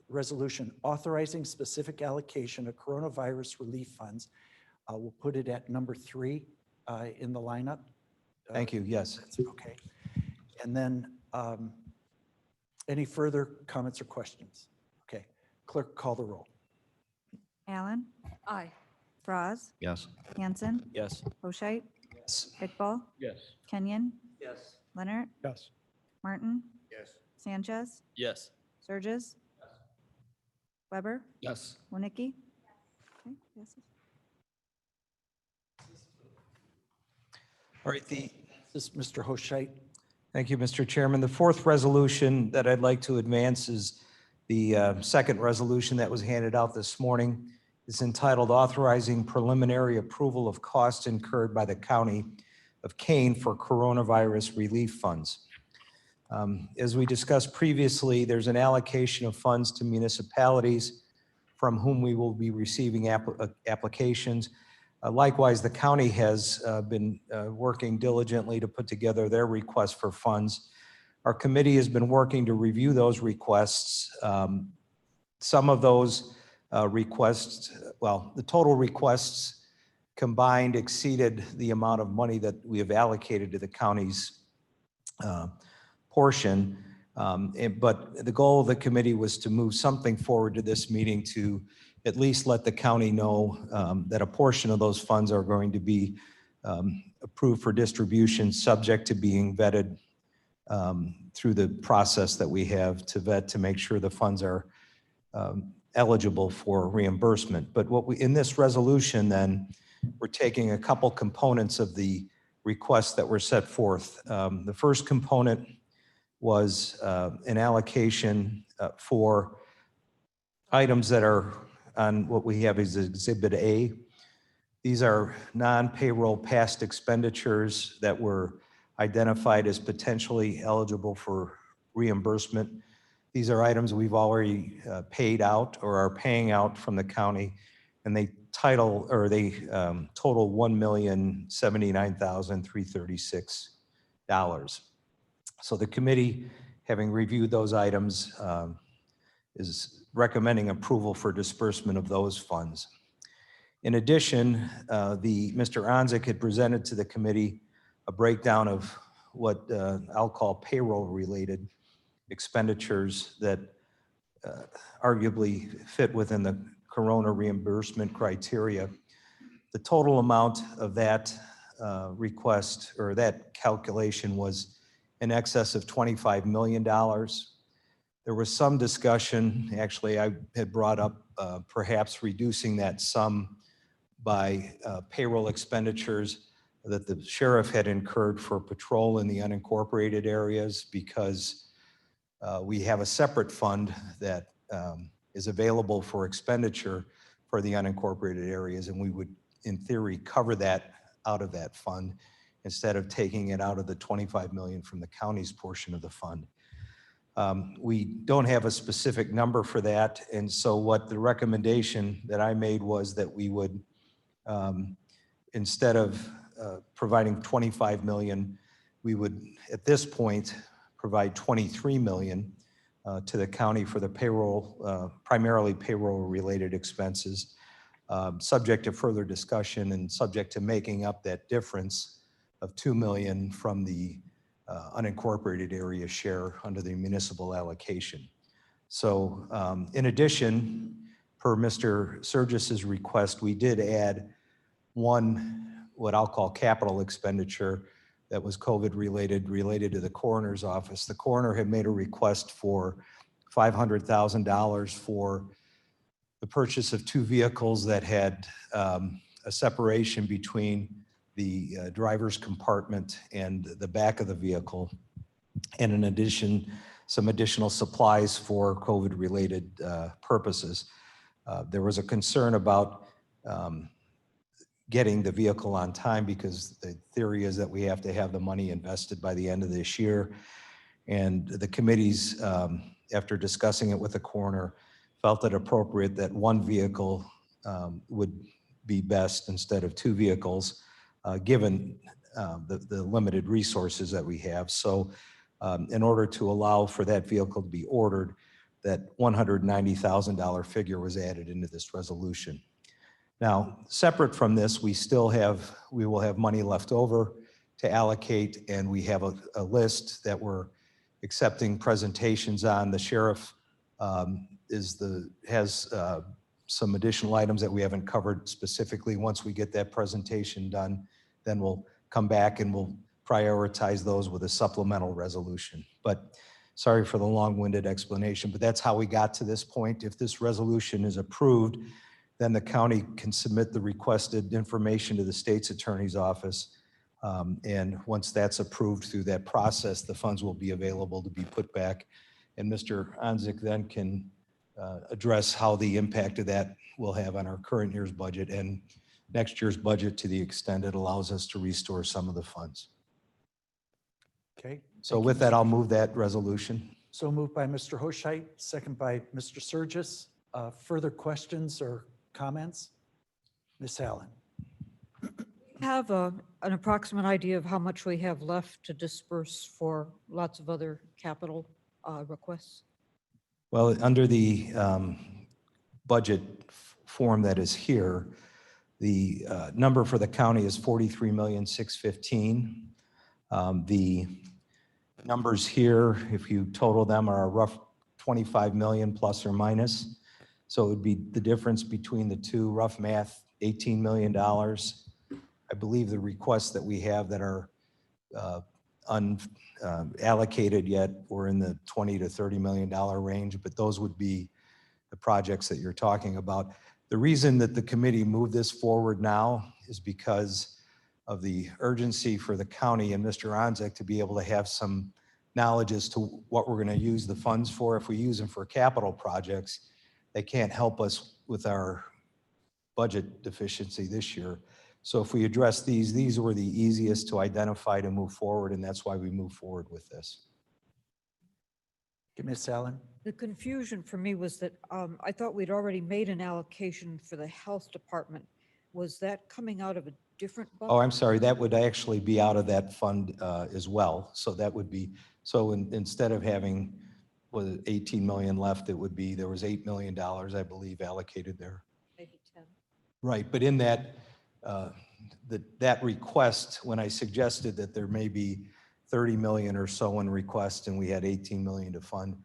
resolution, authorizing specific allocation of coronavirus relief funds. We'll put it at number 3 in the lineup. Thank you. Yes. That's okay. And then any further comments or questions? Okay, clerk, call the roll. Allen, Aye. Froz, Yes. Hanson, Yes. Hoshait, Yes. Iqbal, Yes. Kenyon, Yes. Leonard, Yes. Martin, Yes. Sanchez, Yes. Surges, Weber, Yes. Winicki. Okay, passes. All right, This is Mr. Hoshait. Thank you, Mr. Chairman. The fourth resolution that I'd like to advance is the second resolution that was handed out this morning. It's entitled Authorizing Preliminary Approval of Costs Incurred by the County of Kane for Coronavirus Relief Funds. As we discussed previously, there's an allocation of funds to municipalities from whom we will be receiving applications. Likewise, the county has been working diligently to put together their request for funds. Our committee has been working to review those requests. Some of those requests, well, the total requests combined exceeded the amount of money that we have allocated to the county's portion. But the goal of the committee was to move something forward to this meeting to at least let the county know that a portion of those funds are going to be approved for distribution, subject to being vetted through the process that we have to vet to make sure the funds are eligible for reimbursement. But in this resolution then, we're taking a couple components of the requests that were set forth. The first component was an allocation for items that are on what we have as Exhibit A. These are non-payroll past expenditures that were identified as potentially eligible for reimbursement. These are items we've already paid out or are paying out from the county, and they total $1,079,336. So the committee, having reviewed those items, is recommending approval for disbursement of those funds. In addition, Mr. Onzik had presented to the committee a breakdown of what I'll call payroll-related expenditures that arguably fit within the Corona reimbursement criteria. The total amount of that request or that calculation was in excess of $25 million. There was some discussion, actually, I had brought up perhaps reducing that sum by payroll expenditures that the sheriff had incurred for patrol in the unincorporated areas, because we have a separate fund that is available for expenditure for the unincorporated areas, and we would, in theory, cover that out of that fund instead of taking it out of the $25 million from the county's portion of the fund. We don't have a specific number for that, and so what the recommendation that I made was that we would, instead of providing $25 million, we would, at this point, provide $23 million to the county for the payroll, primarily payroll-related expenses, subject to further discussion and subject to making up that difference of $2 million from the unincorporated area share under the municipal allocation. So in addition, per Mr. Surgis's request, we did add one, what I'll call capital expenditure that was COVID related to the coroner's office. The coroner had made a request for $500,000 for the purchase of 2 vehicles that had a separation between the driver's compartment and the back of the vehicle. And in addition, some additional supplies for COVID-related purposes. There was a concern about getting the vehicle on time, because the theory is that we have to have the money invested by the end of this year. And the committees, after discussing it with the coroner, felt it appropriate that 1 vehicle would be best instead of 2 vehicles, given the limited resources that we have. So in order to allow for that vehicle to be ordered, that $190,000 figure was added into this resolution. Now, separate from this, we will have money left over to allocate, and we have a list that we're accepting presentations on. The sheriff has some additional items that we haven't covered specifically. Once we get that presentation done, then we'll come back and we'll prioritize those with a supplemental resolution. But sorry for the long-winded explanation, but that's how we got to this point. If this resolution is approved, then the county can submit the requested information to the state's attorney's office. And once that's approved through that process, the funds will be available to be put back. And Mr. Onzik then can address how the impact of that will have on our current year's budget and next year's budget, to the extent it allows us to restore some of the funds. Okay. So with that, I'll move that resolution. So moved by Mr. Hoscheit, second by Mr. Surgis. Further questions or comments? Ms. Allen. Have an approximate idea of how much we have left to disperse for lots of other capital requests? Well, under the budget form that is here, the number for the county is $43,615,000. The numbers here, if you total them, are a rough 25 million plus or minus. So it would be the difference between the two, rough math, $18 million. I believe the requests that we have that are unallocated yet were in the $20 to $30 million range, but those would be the projects that you're talking about. The reason that the committee moved this forward now is because of the urgency for the county and Mr. Onzik to be able to have some knowledge as to what we're going to use the funds for. If we use them for capital projects, they can't help us with our budget deficiency this year. So if we address these were the easiest to identify to move forward, and that's why we move forward with this. Ms. Allen? The confusion for me was that I thought we'd already made an allocation for the health department. Was that coming out of a different bucket? Oh, I'm sorry, that would actually be out of that fund as well. So that would be, so instead of having, was it 18 million left, it would be, there was $8 million, I believe, allocated there. Maybe 10. Right, but in that, that request, when I suggested that there may be 30 million or so in request and we had 18 million to fund,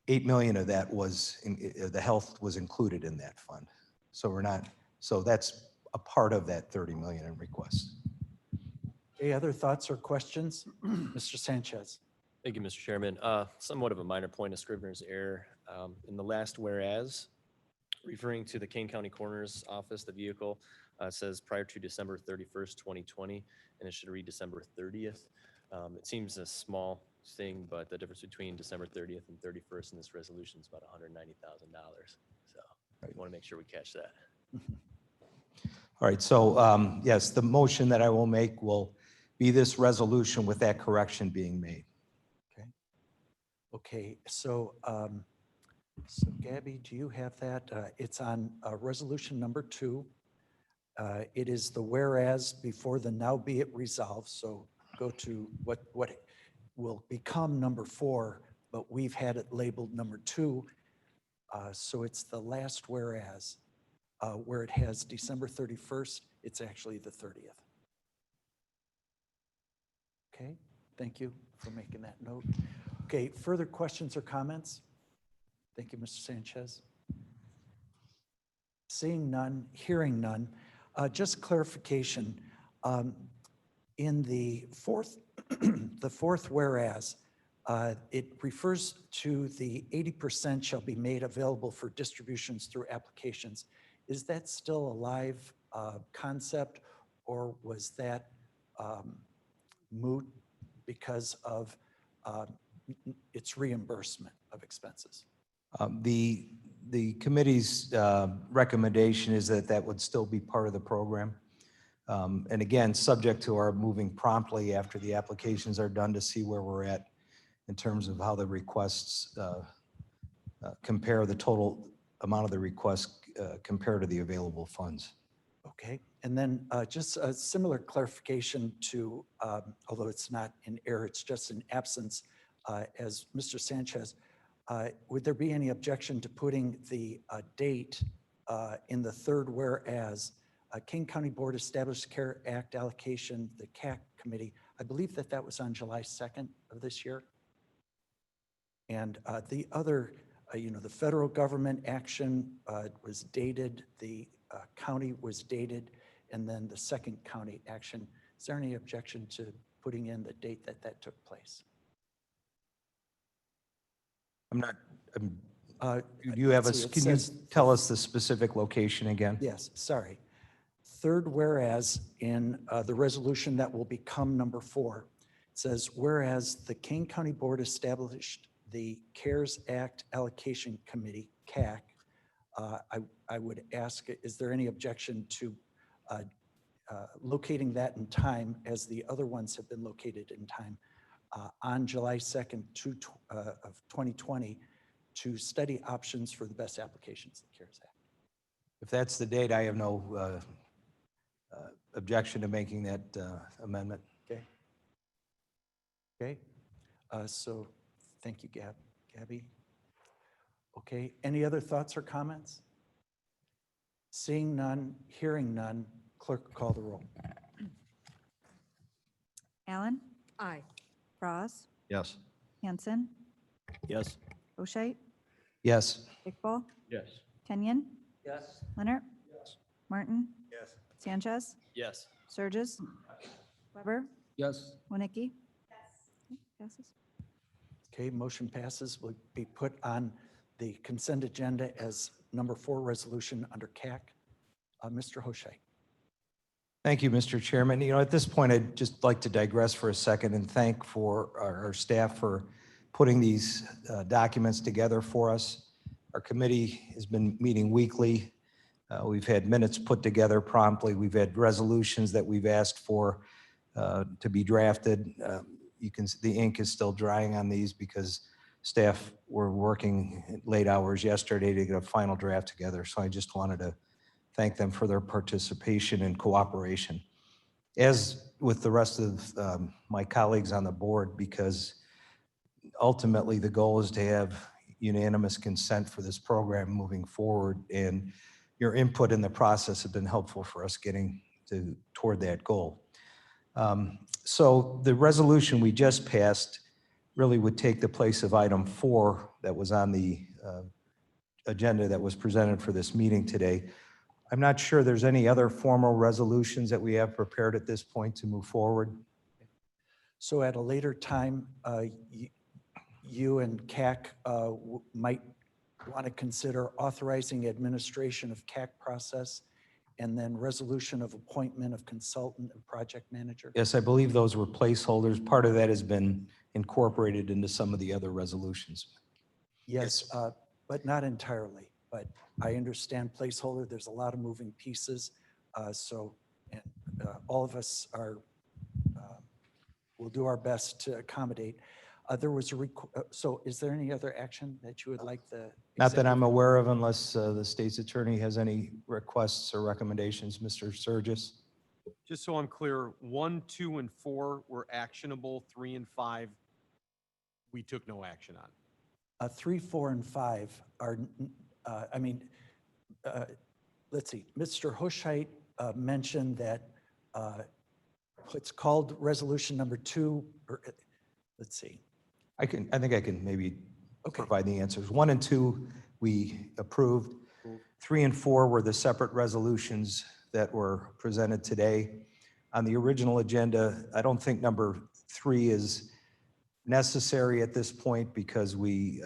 8 million of that was, the health was included in that fund. So we're not, so that's a part of that 30 million in request. Any other thoughts or questions? Mr. Sanchez? Thank you, Mr. Chairman. Somewhat of a minor point of Scrivener's error. In the last whereas, referring to the Kane County Coroner's Office, the vehicle says prior to December 31st, 2020, and it should read December 30th. It seems a small thing, but the difference between December 30th and 31st in this resolution is about $190,000. So I want to make sure we catch that. All right, so yes, the motion that I will make will be this resolution with that correction being made. Okay, so, so Gabby, do you have that? It's on resolution number 2. It is the whereas before the now be it resolved. So go to what will become number 4, but we've had it labeled number 2. So it's the last whereas, where it has December 31st, it's actually the 30th. Okay, thank you for making that note. Okay, further questions or comments? Thank you, Mr. Sanchez. Seeing none, hearing none, just clarification. In the fourth, the fourth whereas, it refers to the 80% shall be made available for distributions through applications. Is that still a live concept, or was that moot because of its reimbursement of expenses? The committee's recommendation is that that would still be part of the program. And again, subject to our moving promptly after the applications are done to see where we're at in terms of how the requests compare, the total amount of the requests compared to the available funds. Okay, and then just a similar clarification to, although it's not in error, it's just an absence, as Mr. Sanchez, would there be any objection to putting the date in the third whereas King County Board established CARE Act allocation, the CAC committee? I believe that that was on July 2nd of this year. And the other, the federal government action was dated, the county was dated, and then the second county action. Is there any objection to putting in the date that that took place? I'm not, do you have a, can you tell us the specific location again? Yes, sorry. Third whereas in the resolution that will become number 4, it says, whereas the Kane County Board established the CARES Act Allocation Committee, CAC, I would ask, is there any objection to locating that in time as the other ones have been located in time on July 2nd of 2020 to study options for the best applications of the CARES Act? If that's the date, I have no objection to making that amendment. Okay. Okay. So thank you, Gabby. Okay. Any other thoughts or comments? Seeing none, hearing none, clerk call the roll. Allen? Aye. Frost? Yes. Hanson? Yes. Oshite? Yes. Iqbal? Yes. Kenyon? Yes. Leonard? Martin? Yes. Sanchez? Yes. Surges? Weber? Yes. Winnicki? Yes. Passes. Okay, motion passes. Will be put on the consent agenda as number 4 resolution under CAC. Mr. Hoshai. Thank you, Mr. Chairman. At this point, I'd just like to digress for a second and thank for our staff for putting these documents together for us. Our committee has been meeting weekly We've had minutes put together promptly. We've had resolutions that we've asked for to be drafted. You can, the ink is still drying on these because staff were working late hours yesterday to get a final draft together. So I just wanted to thank them for their participation and cooperation. As with the rest of my colleagues on the board, because ultimately the goal is to have unanimous consent for this program moving forward, and your input in the process have been helpful for us getting toward that goal. So the resolution we just passed really would take the place of item 4 that was on the agenda that was presented for this meeting today. I'm not sure there's any other formal resolutions that we have prepared at this point to move forward. So at a later time, you and CAC might want to consider authorizing administration of CAC process and then resolution of appointment of consultant and project manager? Yes, I believe those were placeholders. Part of that has been incorporated into some of the other resolutions. Yes, but not entirely. But I understand placeholder, there's a lot of moving pieces. And all of us are, we'll do our best to accommodate. There was a, so is there any other action that you would like the? Not that I'm aware of, unless the state's attorney has any requests or recommendations, Mr. Surgis. Just so I'm clear, 1, 2, and 4 were actionable. 3 and 5, we took no action on. 3, 4, and 5 are, let's see, Mr. Hushait mentioned that what's called resolution number 2, or let's see. I think I can maybe provide the answers. 1 and 2, we approved. 3 and 4 were the separate resolutions that were presented today. On the original agenda, I don't think number 3 is necessary at this point because we've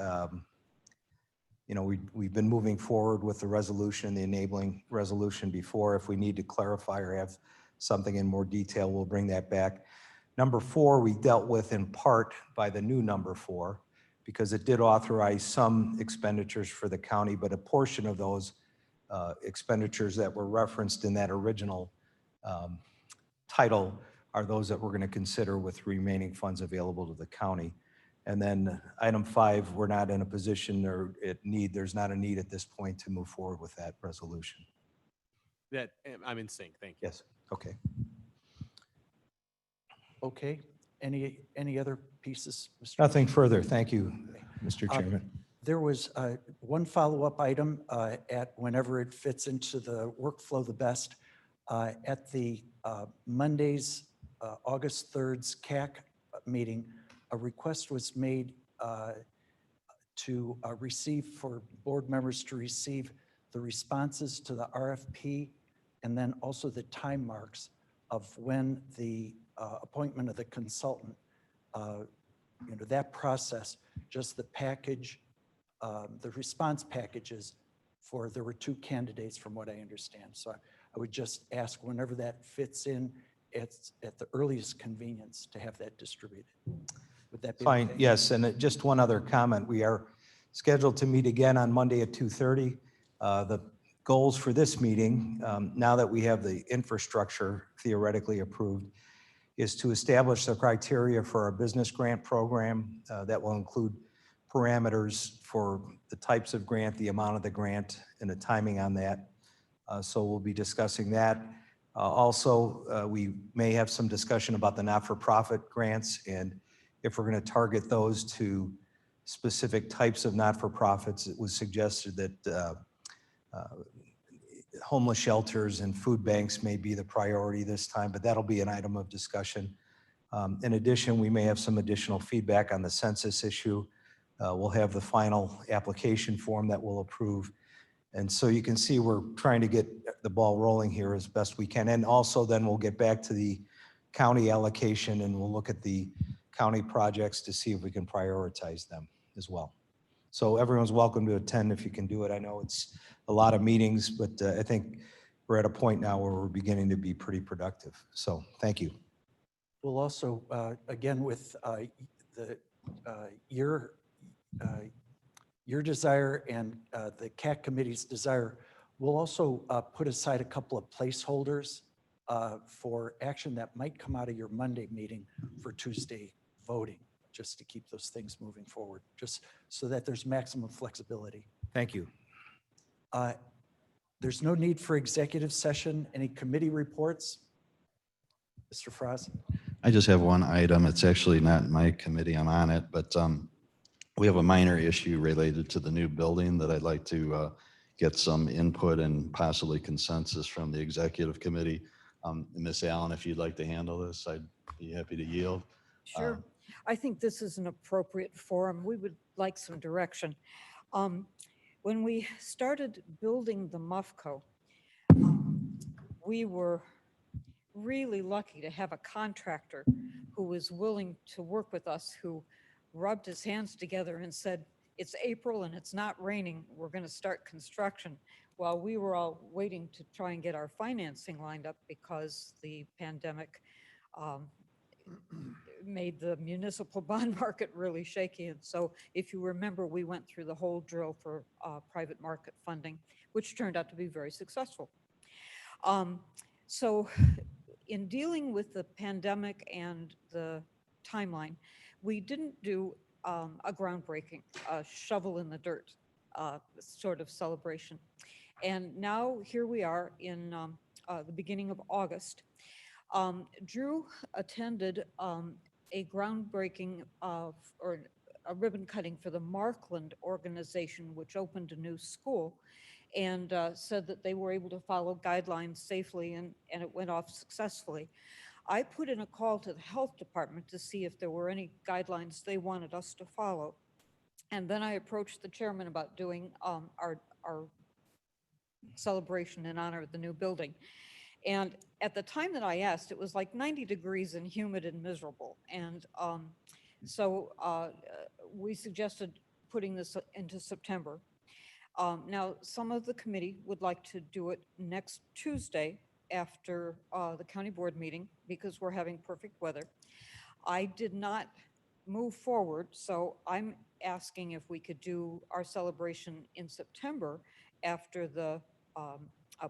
been moving forward with the resolution, the enabling resolution before. If we need to clarify or have something in more detail, we'll bring that back. Number 4, we dealt with in part by the new number 4, because it did authorize some expenditures for the county, but a portion of those expenditures that were referenced in that original title are those that we're going to consider with remaining funds available to the county. And then item 5, we're not in a position or there's not a need at this point to move forward with that resolution. That, I'm in sync, thank you. Yes, okay. Okay, any other pieces? Mr. Nothing further. Thank you, Mr. Chairman. There was one follow-up item at whenever it fits into the workflow the best. At the Monday's August 3rd's CAC meeting, a request was made to receive, for board members to receive the responses to the RFP and then also the time marks of when the appointment of the consultant, that process, just the package, the response packages there were 2 candidates from what I understand. So I would just ask whenever that fits in, it's at the earliest convenience to have that distributed. Would that be Fine, okay? yes, and just one other comment. We are scheduled to meet again on Monday at 2:30. The goals for this meeting, now that we have the infrastructure theoretically approved, is to establish the criteria for our business grant program that will include parameters for the types of grant, the amount of the grant, and the timing on that. So we'll be discussing that. Also, we may have some discussion about the not-for-profit grants, and if we're going to target those to specific types of not-for-profits, it was suggested that homeless shelters and food banks may be the priority this time, but that'll be an item of discussion. In addition, we may have some additional feedback on the census issue. We'll have the final application form that we'll approve. And so you can see we're trying to get the ball rolling here as best we can. And also then we'll get back to the county allocation and we'll look at the county projects to see if we can prioritize them as well. So everyone's welcome to attend if you can do it. I know it's a lot of meetings, but I think we're at a point now where we're beginning to be pretty productive. So thank you. We'll also, again, with your desire and the CAC committee's desire, We'll also put aside a couple of placeholders for action that might come out of your Monday meeting for Tuesday voting, just to keep those things moving forward, just so that there's maximum flexibility. Thank you. There's no need for executive session. Any committee reports? Mr. Frost? I just have one item. It's actually not in my committee. I'm on it, but we have a minor issue related to the new building that I'd like to get some input and possibly consensus from the executive committee. Ms. Allen, if you'd like to handle this, I'd be happy to yield. Sure. I think this is an appropriate forum. We would like some direction. When we started building the MUFCO, we were really lucky to have a contractor who was willing to work with us, who rubbed his hands together and said, it's April and it's not raining, we're going to start construction, while we were all waiting to try and get our financing lined up because the pandemic made the municipal bond market really shaky. And so if you remember, we went through the whole drill for private market funding, which turned out to be very successful. So in dealing with the pandemic and the timeline, we didn't do a groundbreaking, shovel in the dirt sort of celebration. And now here we are in the beginning of August. Drew attended a groundbreaking or a ribbon cutting for the Markland organization, which opened a new school, and said that they were able to follow guidelines safely, and it went off successfully. I put in a call to the health department to see if there were any guidelines they wanted us to follow. And then I approached the chairman about doing our celebration in honor of the new building. And at the time that I asked, it was like 90 degrees and humid and miserable. And so we suggested putting this into September. Now, some of the committee would like to do it next Tuesday after the county board meeting because we're having perfect weather. I did not move forward, so I'm asking if we could do our celebration in September after the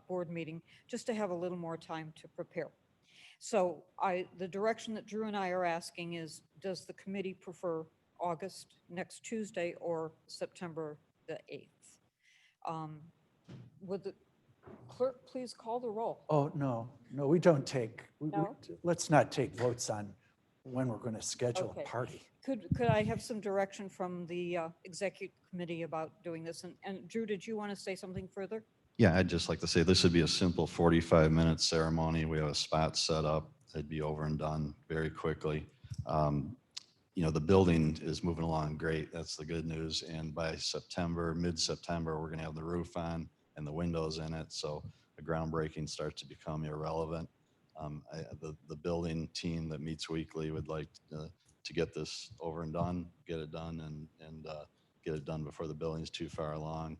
board meeting, just to have a little more time to prepare. So the direction that Drew and I are asking is, does the committee prefer August, next Tuesday, or September the 8th? Would the clerk please call the roll? Oh, no, we don't take, No? let's not take votes on when we're going to schedule Okay. a party. Could I have some direction from the executive committee about doing this? And Drew, did you want to say something further? Yeah, I'd just like to say this would be a simple 45-minute ceremony. We have a spot set up. It'd be over and done very quickly. You know, the building is moving along great. That's the good news. And by September, mid-September, we're going to have the roof on and the windows in it. So the groundbreaking starts to become irrelevant. The building team that meets weekly would like to get this over and done, get it done, and get it done before the building's too far along.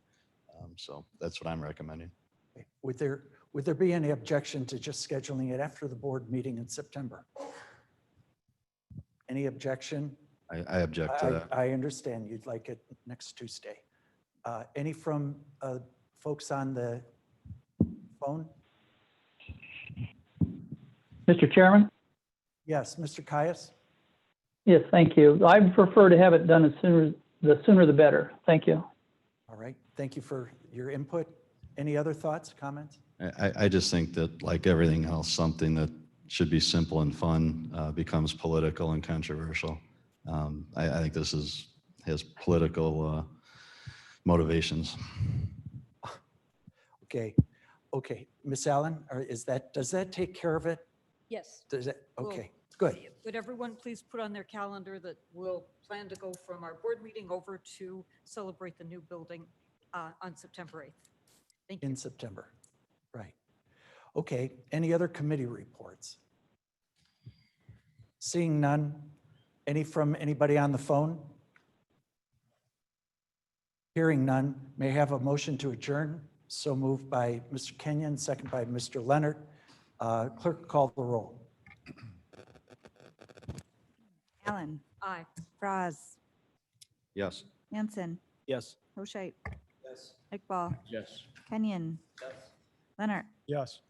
So that's what I'm recommending. Okay. Would there be any objection to just scheduling it after the board meeting in September? Any objection? I object to that. I understand you'd like it next Tuesday. Any from folks on the phone? Mr. Chairman? Yes, Mr. Caius? Yes, thank you. I prefer to have it done the sooner the better. Thank you. All right, thank you for your input. Any other thoughts, comments? I just think that, like everything else, something that should be simple and fun becomes political and controversial. I think this has political motivations. Okay, Ms. Allen, does that take care of it? Yes. Does it? Well, Okay, good. Would everyone please put on their calendar that we'll plan to go from our board meeting over to celebrate the new building on September 8th? Thank you. In September, right. Okay, any other committee reports? Seeing none, any from anybody on the phone? Hearing none, may I have a motion to adjourn? So moved by Mr. Kenyon, second by Mr. Leonard. Clerk, call the roll. Allen. Aye. Froz. Yes. Hanson. Yes. Rochette. Iqbal, Yes. Kenyon, Leonard, Yes.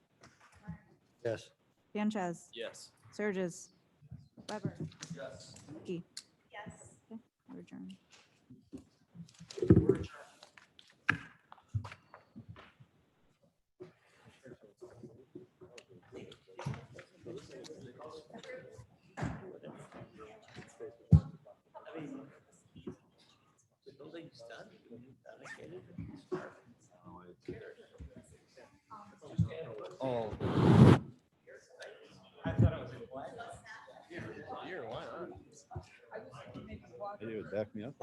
Yes. Sanchez, Yes. Surges, Weber, Yes. Mickey. Yes. Okay, we're adjourned. Oh. Here, why not? Maybe it would back me up.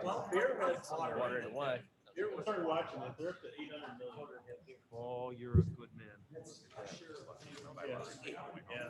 Water in Hawaii. Started watching it. They're up to 800 million. Oh, you're a good man. Yeah.